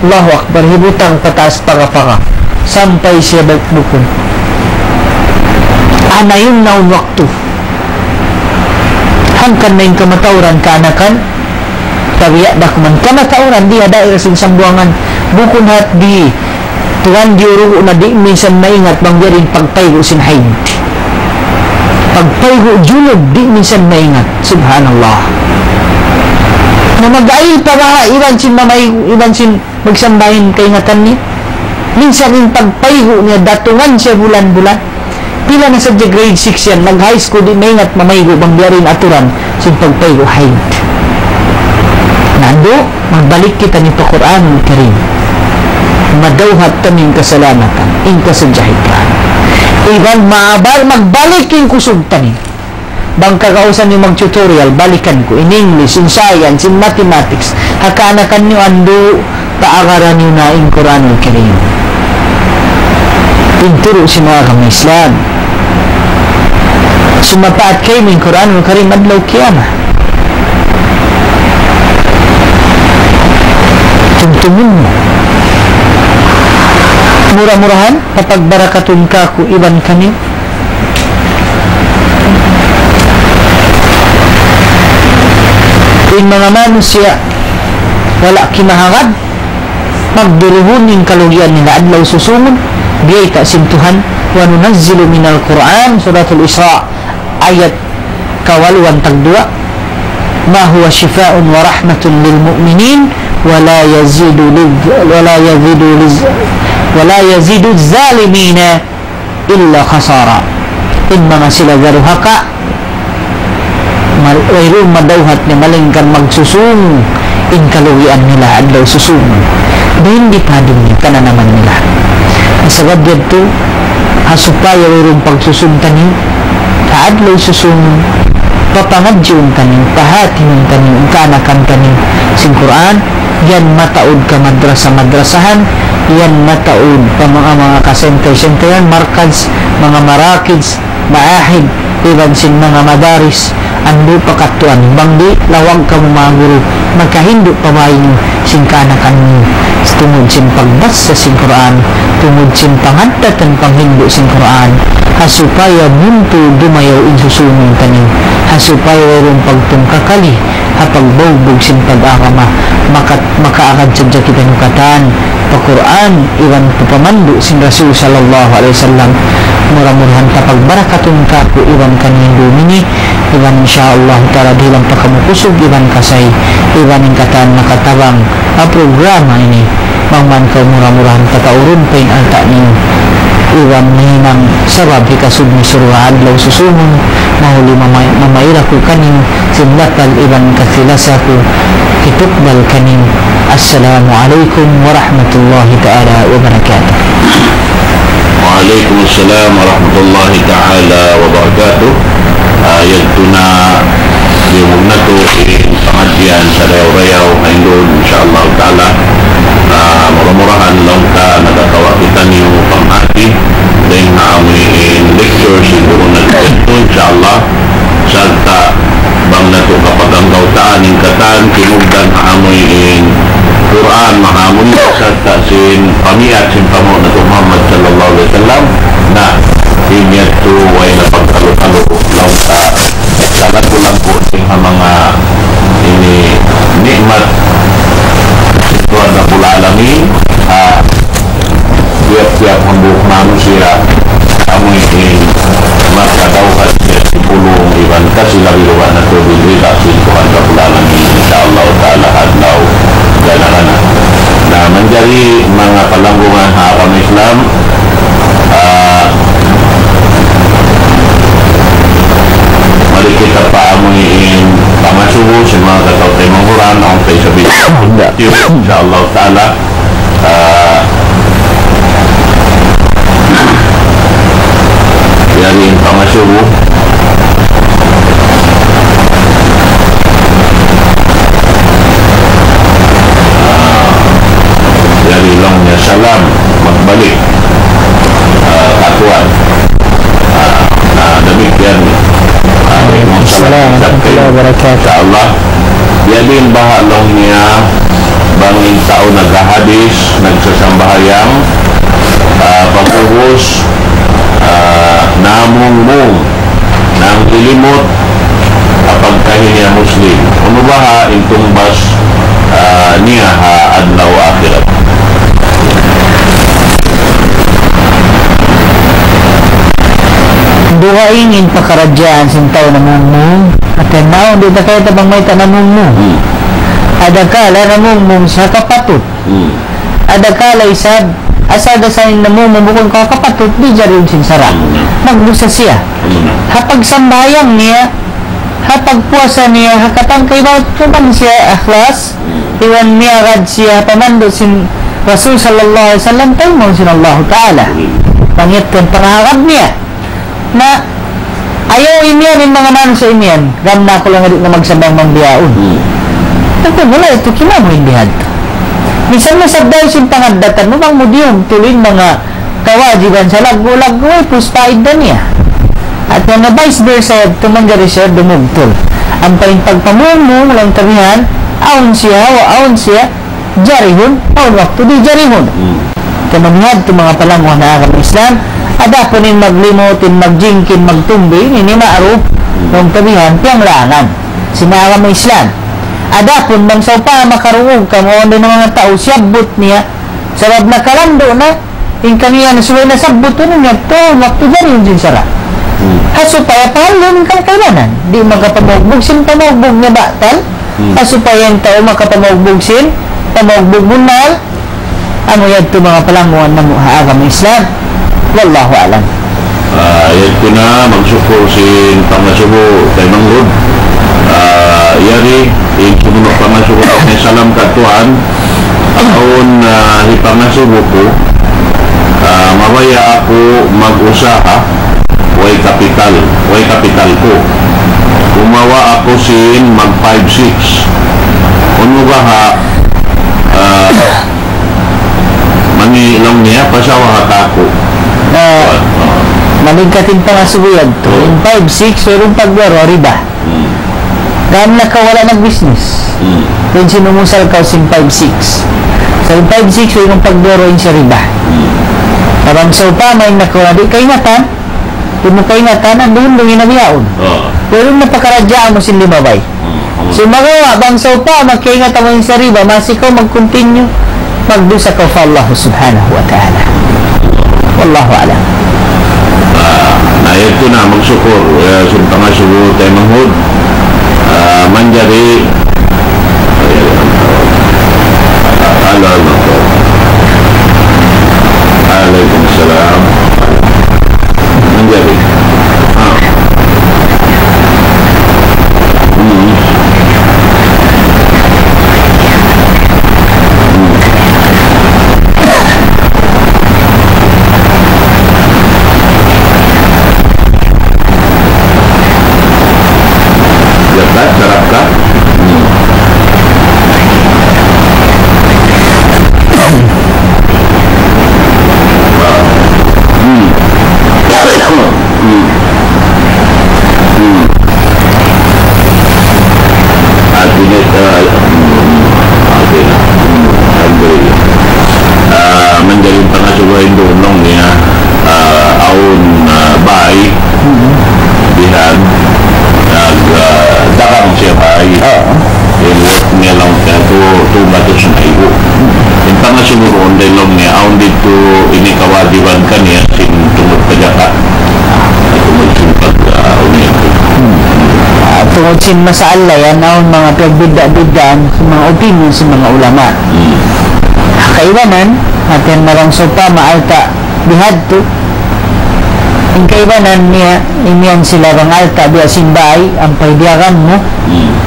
Allahu Akbar, hibutang pataas paka-paka sampai siya bukbukon. Ana yung naun waktu. Hangkan na yung kamatauran kaanakan. Kawiya dakman kamatauran di ada irasin sambuangan. Bukon hat di tuan diurugo na di minsan maingat bangyaring pagpaygo sin haid. Pagpaygo julog di minsan maingat. Subhanallah. Na mag-ayil pa ba iban sin mamay, iban sin magsambahin kay ngatan ni minsan rin pagpaygo niya datungan siya bulan-bulan. Pila na sa grade 6 yan, nag-high school di maingat mamaygo bangyaring aturan sin pagpaygo haid. Nando, magbalik kita nito Quran Karim. Madawhat taming kasalamatan in kasadyahitan. Iban maabal magbalik yung kusog tani. Bang kakausan yung mag-tutorial, balikan ko in English, in science, in mathematics. Hakanakan nyo ando, paagaran nyo na in Quran Karim. Inturo si mga kami Islam. Sumapaat kayo in Quran Karim adlaw kiyama. Tungtungin mo. Murah-murahan kapag barakatun ka ku iban kami. In mga manusia wala kimahangad magduruhon yung kalugyan nila adlaw susunod biyay ta sintuhan wa nunazzilu minal Quran suratul Isra ayat kawaluan tagdua ma huwa shifaa'un wa rahmatun lil mu'minin wala yazidu zalimina illa khasara. In mga sila garuhaka mayroong madawhat ni malingkan magsusung in kaluwian nila adlaw susung dahil di pa din ka na naman nila nasagad dito hasupaya mayroong pagsusung tanin adlaw susung papangadjun tanin pahatin tanin kanakan tanin sin Quran yan mataod ka madrasahan yan mataod pa mga kasentay-sentayan markads mga marakids maahid iban sin mga madaris ando pakatuan bangdi lawag ka mo mga guru magkahindo pabayin sin kanakan mo tungod sin pagbasa sin Quran tungod sin pangadatan panghindo sin Quran hasupaya bunto dumayaw in susunong tanin hasupaya warong pagtungkakali hapagbawbog sin pag-akama makaagad sadya kita nukatan pa Quran iwan pupamando sin Rasul sallallahu alaihi wasallam murah-murahan kapag barakatun ka po iwan kanin dumini iwan insyaallah ta'ala bilang pakamukusog iwan kasay iwan yung katan nakatabang ang programa ini mangman ka murah-murahan kataurun pa yung alta ninyo iwan mahinang sabab hikasud ni surwa adlaw susungon mahuli mamaira ko kanin sinlatal iwan kasilasa ko kitukbal kanin. Assalamualaikum warahmatullahi ta'ala wabarakatuh. Waalaikumsalam warahmatullahi ta'ala wabarakatuh. Yagtuna yung nato pengajian sa rayaw-rayaw ngayon insyaallah ta'ala murah-murahan lang ka nagatawa kita niyo pangati dahil naamoy lecture siguro nagkito insyaallah salta bang nato kapag ang gautaan ng katan kinugdan naamoy Quran mahamon salta sin pamiat sin pamo nato Muhammad sallallahu alaihi wasallam na inyat to way na pagkalo-kalo lang ka salat ko lang po sa mga ini nikmat Tuhan Rabbul Alamin tiap-tiap hambuk manusia kamu ingin makadauhan siya sipulong iban kasih labi luwa na to bilita si Tuhan Rabbul Alamin insyaallah ta'ala adlaw ganahan na menjadi mga palanggungan hakam Islam mari kita paamuin pangasubo sa mga kataw-tay manghuran ang tayo sa video insyaallah ta'ala yarin pangasubo yari lang niya salam magbalik katuan na demikian وبركاته. InsyaAllah. Yadin bahalong niya bangin tao naghahadis, nagsasambahayang, pagbuhos, namung-mung, nang lilimot, kapag niya Muslim. Unubaha intong bas niya ha adlaw akhirat. Duwaingin pakaradyaan sintaw na mungmung at naon di na kayo tabang may tanamungmung. Adakala namungmung sa kapatut. Adakala isad asada sa namungmung bukong kakapatut di jarin sinsara. Magbusa siya. Hapag sambayang niya, hapag puasa niya, hakatang kay bawat kaman siya akhlas, iwan niya rad siya pamando sin Rasul sallallahu alaihi wasallam tayo mo sin Allah Ta'ala. Pangit kan pangarap niya na ayaw niya rin mga man sa inyan ram na ako lang na magsabang mangbiyaon. Ito wala ito kinamo indihad minsan masabday sin pangadatan mo bang mudyong tulin mga kawajiban sa laggo-laggo ay puspaid na niya at mga vice versa tumanggari siya dumugtol ang pagpamulmo walang tabihan aon siya jarihon aon waktu di jarihon kamaniad ito mga palanguhan na akam Islam adaponin maglimutin, magjingkin, magtumbi ini maarup ng tabihan piyang langan sinara mo Islam adapon bang sa pa makaruog kamo din ng mga tao siyabot niya sabab na kalando na yung kaniya na suway na sabot niya to waktu dyan yung sinsara haso pa yapahal yung kailanan di magkapamugbog sin pamugbog niya batal haso pa yung tao makapamaugbog sin pamugbog munal ano yan ito mga palanguan ng haagam Islam. Wallahu alam. Yan ko na magsukur si pangasubo kay Manggod. Yari yung sumunok pangasubo kay salam katuan aon si pangasubo ko mabaya ako mag-usaha way kapital ko gumawa ako sin mag 5-6 unugaha manilong niya pasawa hatako maligkatin pa nga subuyad to in 5-6 pero paglaro riba dahil nakawala ng business kung sinumusal ka sin 5-6 so in 5-6 pero yung paglaro in siya riba parang so pa may nakawala di kaingatan kung mo kaingatan ang doon inabiyaon pero napakaradyaan mo sin limabay so magawa bang so pa magkaingatan mo yung sa riba masikaw mag-continue magdusa ka fa Allah subhanahu wa ta'ala. Wallahu alam. Ayat ko na magsukur sumpah nga sugo tayo manghod manjari Waalaikumsalam manjari menjadi pengasuh Indonong ya aun baik dihan dakang siya baik ilot nilang tu batus na ibu yung pengasuh Indonong niya aun dito ini kewajiban kan ya sin tungod pajaka tungod sumpag unito tungod sin masaala yan aun mga pagbida-bidaan sa mga opinion sa mga ulama kaiwanan atin marang sopa maalta bihadto ang kaiwanan niya inyan sila bang alta biya simbay ang paidiyakan mo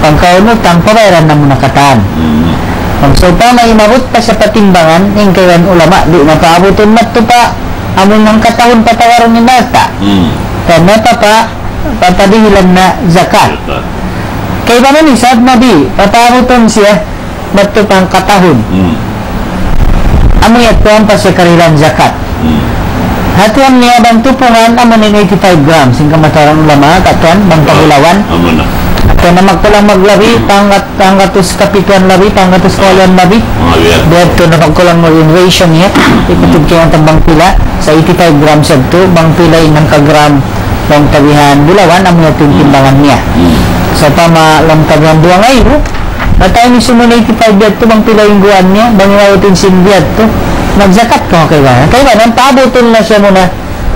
pangkaunutang pabayran na mo nakataan ang sopa may mabot pa sa patimbangan ang kaiwan ulama di mapaabutin matto pa amon ng katahon patawaran ni alta kaya pa patadihilan na zakat kaiwanan isad na di pataabutin siya matto pang katahon amo yatuan pa sa karilang zakat hatuan niya bang tupungan amo ni 85 grams yung kamatarang ulama katuan bang pagulawan Kaya na magkulang maglabi, panggatos kapituan labi, panggatos kawalan labi. Dito na magkulang in ration niya. Ipatid kayo ang tambang pila sa 85 grams of to, bang pilay ng kagram ng tabihan bulawan, ang mga timbangan niya. Sa tama lang tabihan buwa ngayon, na tayo ni sumunod 85 dito, bang pilay yung guwan niya, bang iwawatin sinbiyat to, magzakat ka kay ba? Kaya ba, nang pabutin na siya muna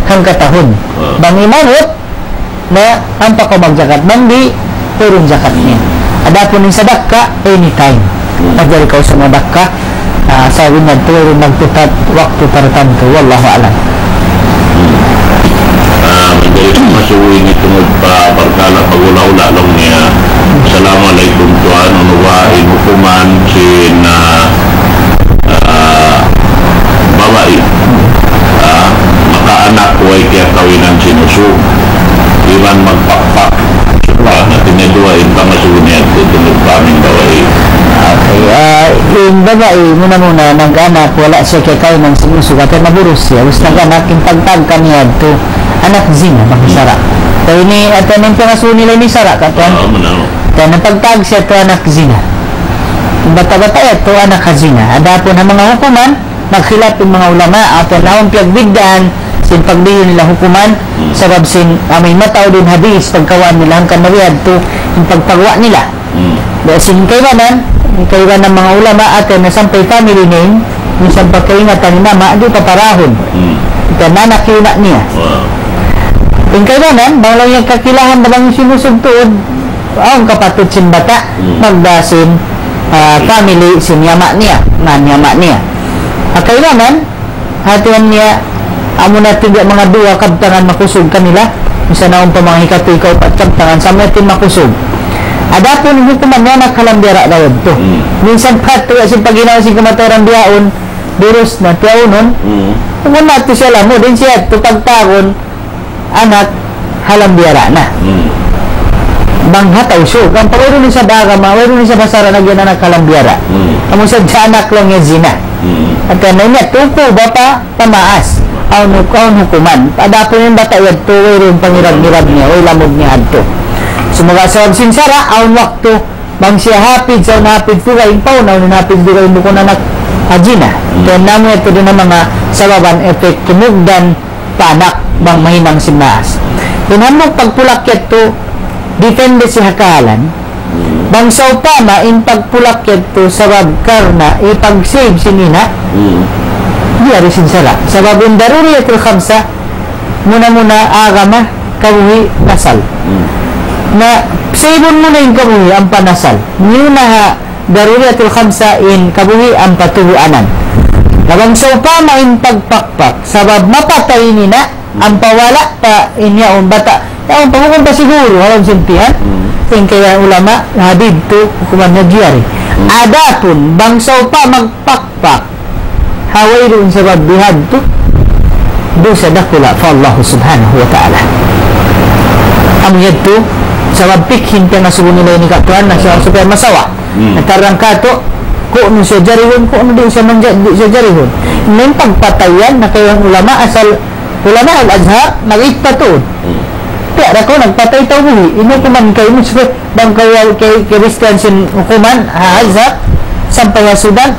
hang katahon. Bang imanot, na ang pa ko magzakat, bang di, turun zakat niya. Ada po ng sadak ka, anytime. Pagdali ka sa madak ka, sabi na turun magtutat, waktu tartanto, wallahu alam. Menjadi masuwing itu perkara pagula-ula lang niya. Assalamualaikum tuan, unuwain hukuman sina babae. Maka anak ko ay kaya kawinan sinusuk. Iban magpakpak. Natin na duwain pangasuwin niya at tutunog kaming babae. Okay, yung babae, muna nag-anak, wala siya kaya kawinan sinusuk at naburos siya. Gusto nag-anak, yung pagtag kaniya to anak zina, makisara. Kaya ni, at anong pangasuwin nila ni Sara, katuan? Kaya napagtag siya to anak zina. Bata-bata ito anak zina. Ada po ng mga hukuman, naghilap yung mga ulama, at naong piyagbigdaan, sin pagdiyon nila hukuman, sabab sin amay mataw din hadis, pagkawaan nila ang kanawiyad to, yung pagpagwa nila. Dahil sin kaiwanan ng mga ulama, at nasampay family name, minsan pagkaingatan ni mama, di paparahon. Ito nanakina niya. Yung kailangan, bang lang yung kakilahan na bang sinusugtuod, ang kapatid sin bata, magdasin family sin yama niya, nanyama niya. Ang kailangan, hatian niya, amo na tiga mga duwa kabtangan makusog kanila, isa na pa mga hikatikaw at kabtangan, sa mga makusog. Ada po ng hukuman niya, nakalambira daw ito. Minsan pato, sin paginawa sin kamataran diyaon, duros na tiyaunon, kung nato siya lang mo, din siya, tupagtagon, anak, halang biyara na. Bang hataw siya. Ang pagwaro ni sa daga, mawaro ni sa basara na gyan anak halang biyara. Amo sa anak lang yung zina. At yan niya, tuko ba pa, pamaas. Aun hukuman. Adapo yung bata yun, tuwero yung pangirag-irag niya, o lamog niya adto. Sumaga sa sinsara, aun wakto, bang siya hapid, sa unapid fugay, paunaw, ninapid fugay mo ko na nakajina. Kaya namin ito din ang mga sababan, efek, kinugdan, panak, bang mahinang simaas. Pinamog pagpulakyat to, depende si hakalan. Bang sa upama, in pagpulakyat to, sabab karna, ipag-save sinina, di sinsala. Sabab yung daruriyatul khamsa, muna agama, kabuhi, kasal. Na, sabon muna yung kabuhi, ang panasal. Yun na daruriyatul khamsa, in kabuhi, ang patuhuanan. Nabang sa upama, in pagpakpak, sabab mapatay nina, ang pawala pa inya ang bata ang pamukong pa siguro walang sintihan yung kaya ulama hadid to hukuman na diyari ada pun bangsaw pa magpakpak haway doon sa bagbihad to doon sa dakula fa Allah subhanahu wa ta'ala amuyad to sa babpikhin ka na subo nila ni katuan na siya super masawa natarang kato kung ano siya jarihon kung ano doon siya jarihon nang pagpatayan na kayang ulama asal ulama al-azhar nag-ipatod kaya ako nagpatay tao buhi ino kuman kayo mo bang kay Christian sin hukuman azhar sampay sudan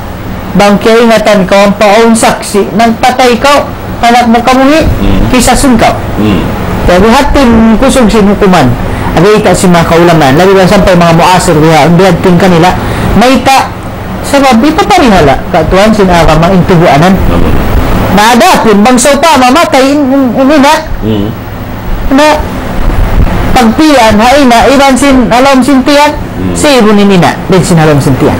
bang kaya ingatan ka ang paong saksi nagpatay ka anak mo kamuhi kisa sungkaw kaya buhatin kusog sin hukuman agay si mga kaulaman lagi ba sampay mga muasir ang bihatin kanila may ta sabab ipaparihala katuan sin agama intubuanan nada pun bangsa pa mamatay ini na pagpian haina iban sin alam sintian si ibu ni mina din sin alam sintian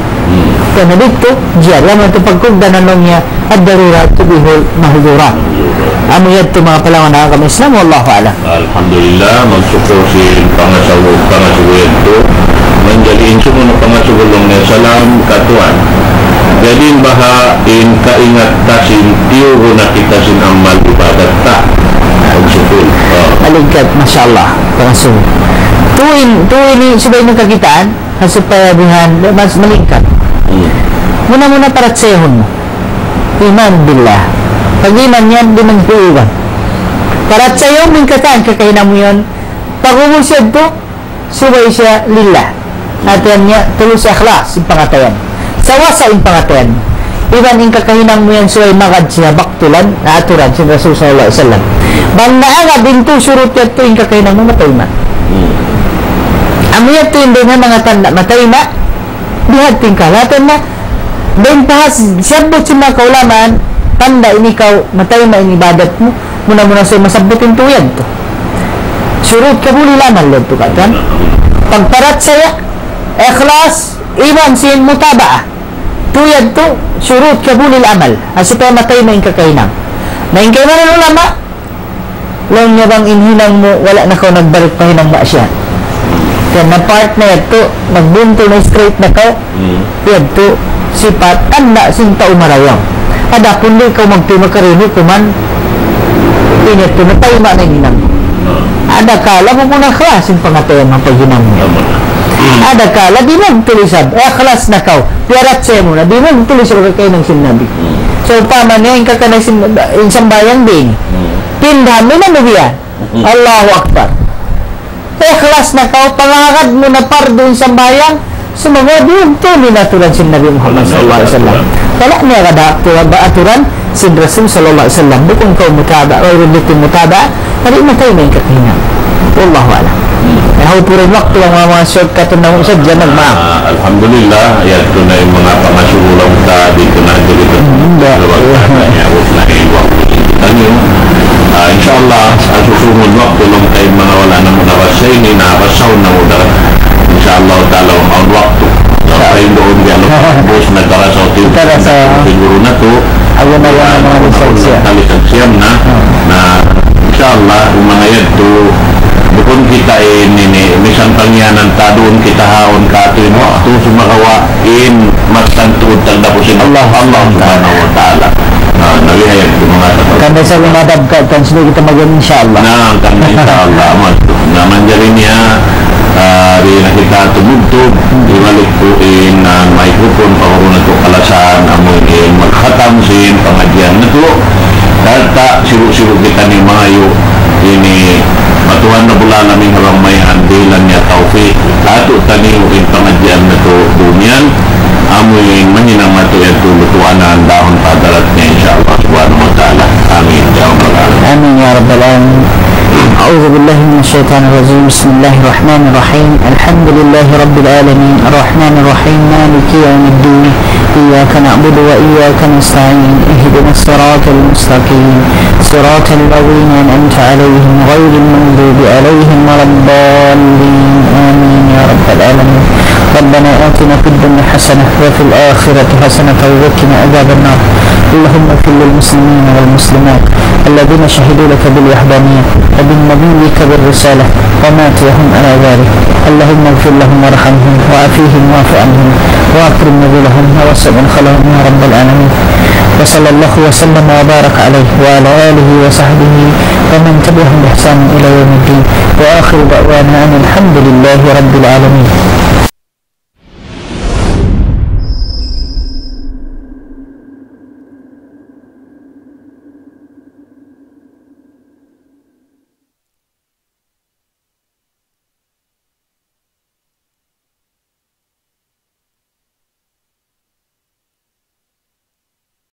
kaya dito diyan lamang ito pagkugdanan niya at darurat tubihol mahugura amuyad ito mga palawan na kami Islam wallahu alam. Alhamdulillah magsuko si pangasugo ito menjadi insumun pangasugulong na salam katuan jadi baha in kaingat tasin tiyo na kita sin amal ibadat ta magsukul maligkat masyaallah pangasug tuwin ni subay ng kakitaan supaya bihan mas maligkat muna para sehon mo iman billah pag-iman yan din ang huiwan para sa'yo mingkataan kakainam mo yun pag-umusyad to subay siya lillah. Atiyan niya, tuloy sa ikhlas, yung pangatayan. Sawasa yung pangatayan. Iban yung kakahinang mo yan suway magad siya baktulan, na aturan si Rasul sallallahu alaihi wasallam. Bang naangad into surut yan to yung kakahinang mo matay ma. Amo yan to yung mga mga tanda, matay ma. Dihad tingkalatan na. Ben pahas, siyabot si mga kaulaman, tanda ini kau, matay ma yung ibadat mo. Muna-muna sa'yo masabutin to yan to. Surut ka muli laman lang to katan. Pagparat saya, ikhlas, iwan sin mutaba'ah. Tuyad to, surut kabulil amal. Asi pa matay na yung kakainang. Na yung kailangan ulama, lang niya bang inhinang mo, wala na ko nagbalik pa hinang ba siya. Kaya na part na yato, nagbunto na straight na ka, yato, sipat, tanda, sinta umarawang. Ada pun di ikaw magtimakarino, kuman, ingat to, natayma na hinang mo. Ada kala mo muna klasin pangatayan ng paghinang mo. Ada kala di mo tulisad kelas na kau piarat saya muna di mo tulisad kayo ng sinabi so tama niya yung kakanay yung sambayang din pindahan mo na nubiyan Allahu Akbar kelas na kau pangagad mo na par doon sambayang sumagod yun tuloy na tulad si Nabi Muhammad sallallahu alaihi wasallam wala niya kada aturan si Rasul sallallahu alaihi wasallam bukong kau mutaba o rulitin mutaba hari matay na yung kakahinang wallahu alam. Nahupurin waktu ang mga shortcut na usad dyan nagmaang. Alhamdulillah, ayat ko na yung mga pangasulang ta dito na dito. Huwag na yung waktu kita nyo. Inshallah, sa susunod waktu lang tayo mga wala na muna kasi ini nakasaw na muna. Inshallah, talaw ang waktu. So, tayo doon gano'n bos na karasaw tayo. Siguro na to. Ayaw na lang ang mga lisansya. Lisansya na inshallah, yung mga yan to bukod kita ini misang pangyanan ta doon kita haon ka ito yung waktu sumakawa in magtantod tagdapusin Allah subhanahu wa ta'ala nalihayag ko mga tatapos kanda sa lumadab ka kan sila kita maging inshallah na kanda inshallah naman dyan niya rin na kita tumugtog ibalik ko in microphone panguruna to kalasan among maghatam sin pangadyan na to data siru-siru kita ni mga ini matuhan na bula namin habang may handilan niya taufik ato tani yung pangadyan na to dunyan amoy maninang matuyan to lutuan na ang dahon padarat niya insyaAllah subhanahu wa ta'ala amin ya rabbal alamin amin ya rabbal alamin أعوذ بالله من الشيطان الرجيم بسم الله الرحمن الرحيم الحمد لله رب العالمين الرحمن الرحيم مالك يوم الدين إياك نعبد وإياك نستعين اهدنا الصراط المستقيم صراط الذين أنعمت عليهم غير المغضوب عليهم ولا الضالين آمين يا رب العالمين ربنا آتنا في الدنيا حسنة وفي الآخرة حسنة وقنا عذاب النار اللهم اغفر للمسلمين والمسلمات الذين شهدوا لك بالوحدانية وبالنبيك بالرسالة وماتوا وهم على ذلك اللهم اغفر لهم وارحمهم وعافيهم واعف عنهم واكرم نزلهم ووسع مدخلهم يا رب العالمين وصلى الله وسلم وبارك عليه وعلى آله وصحبه ومن تبعهم بإحسان إلى يوم الدين وآخر دعوانا أن الحمد لله رب العالمين.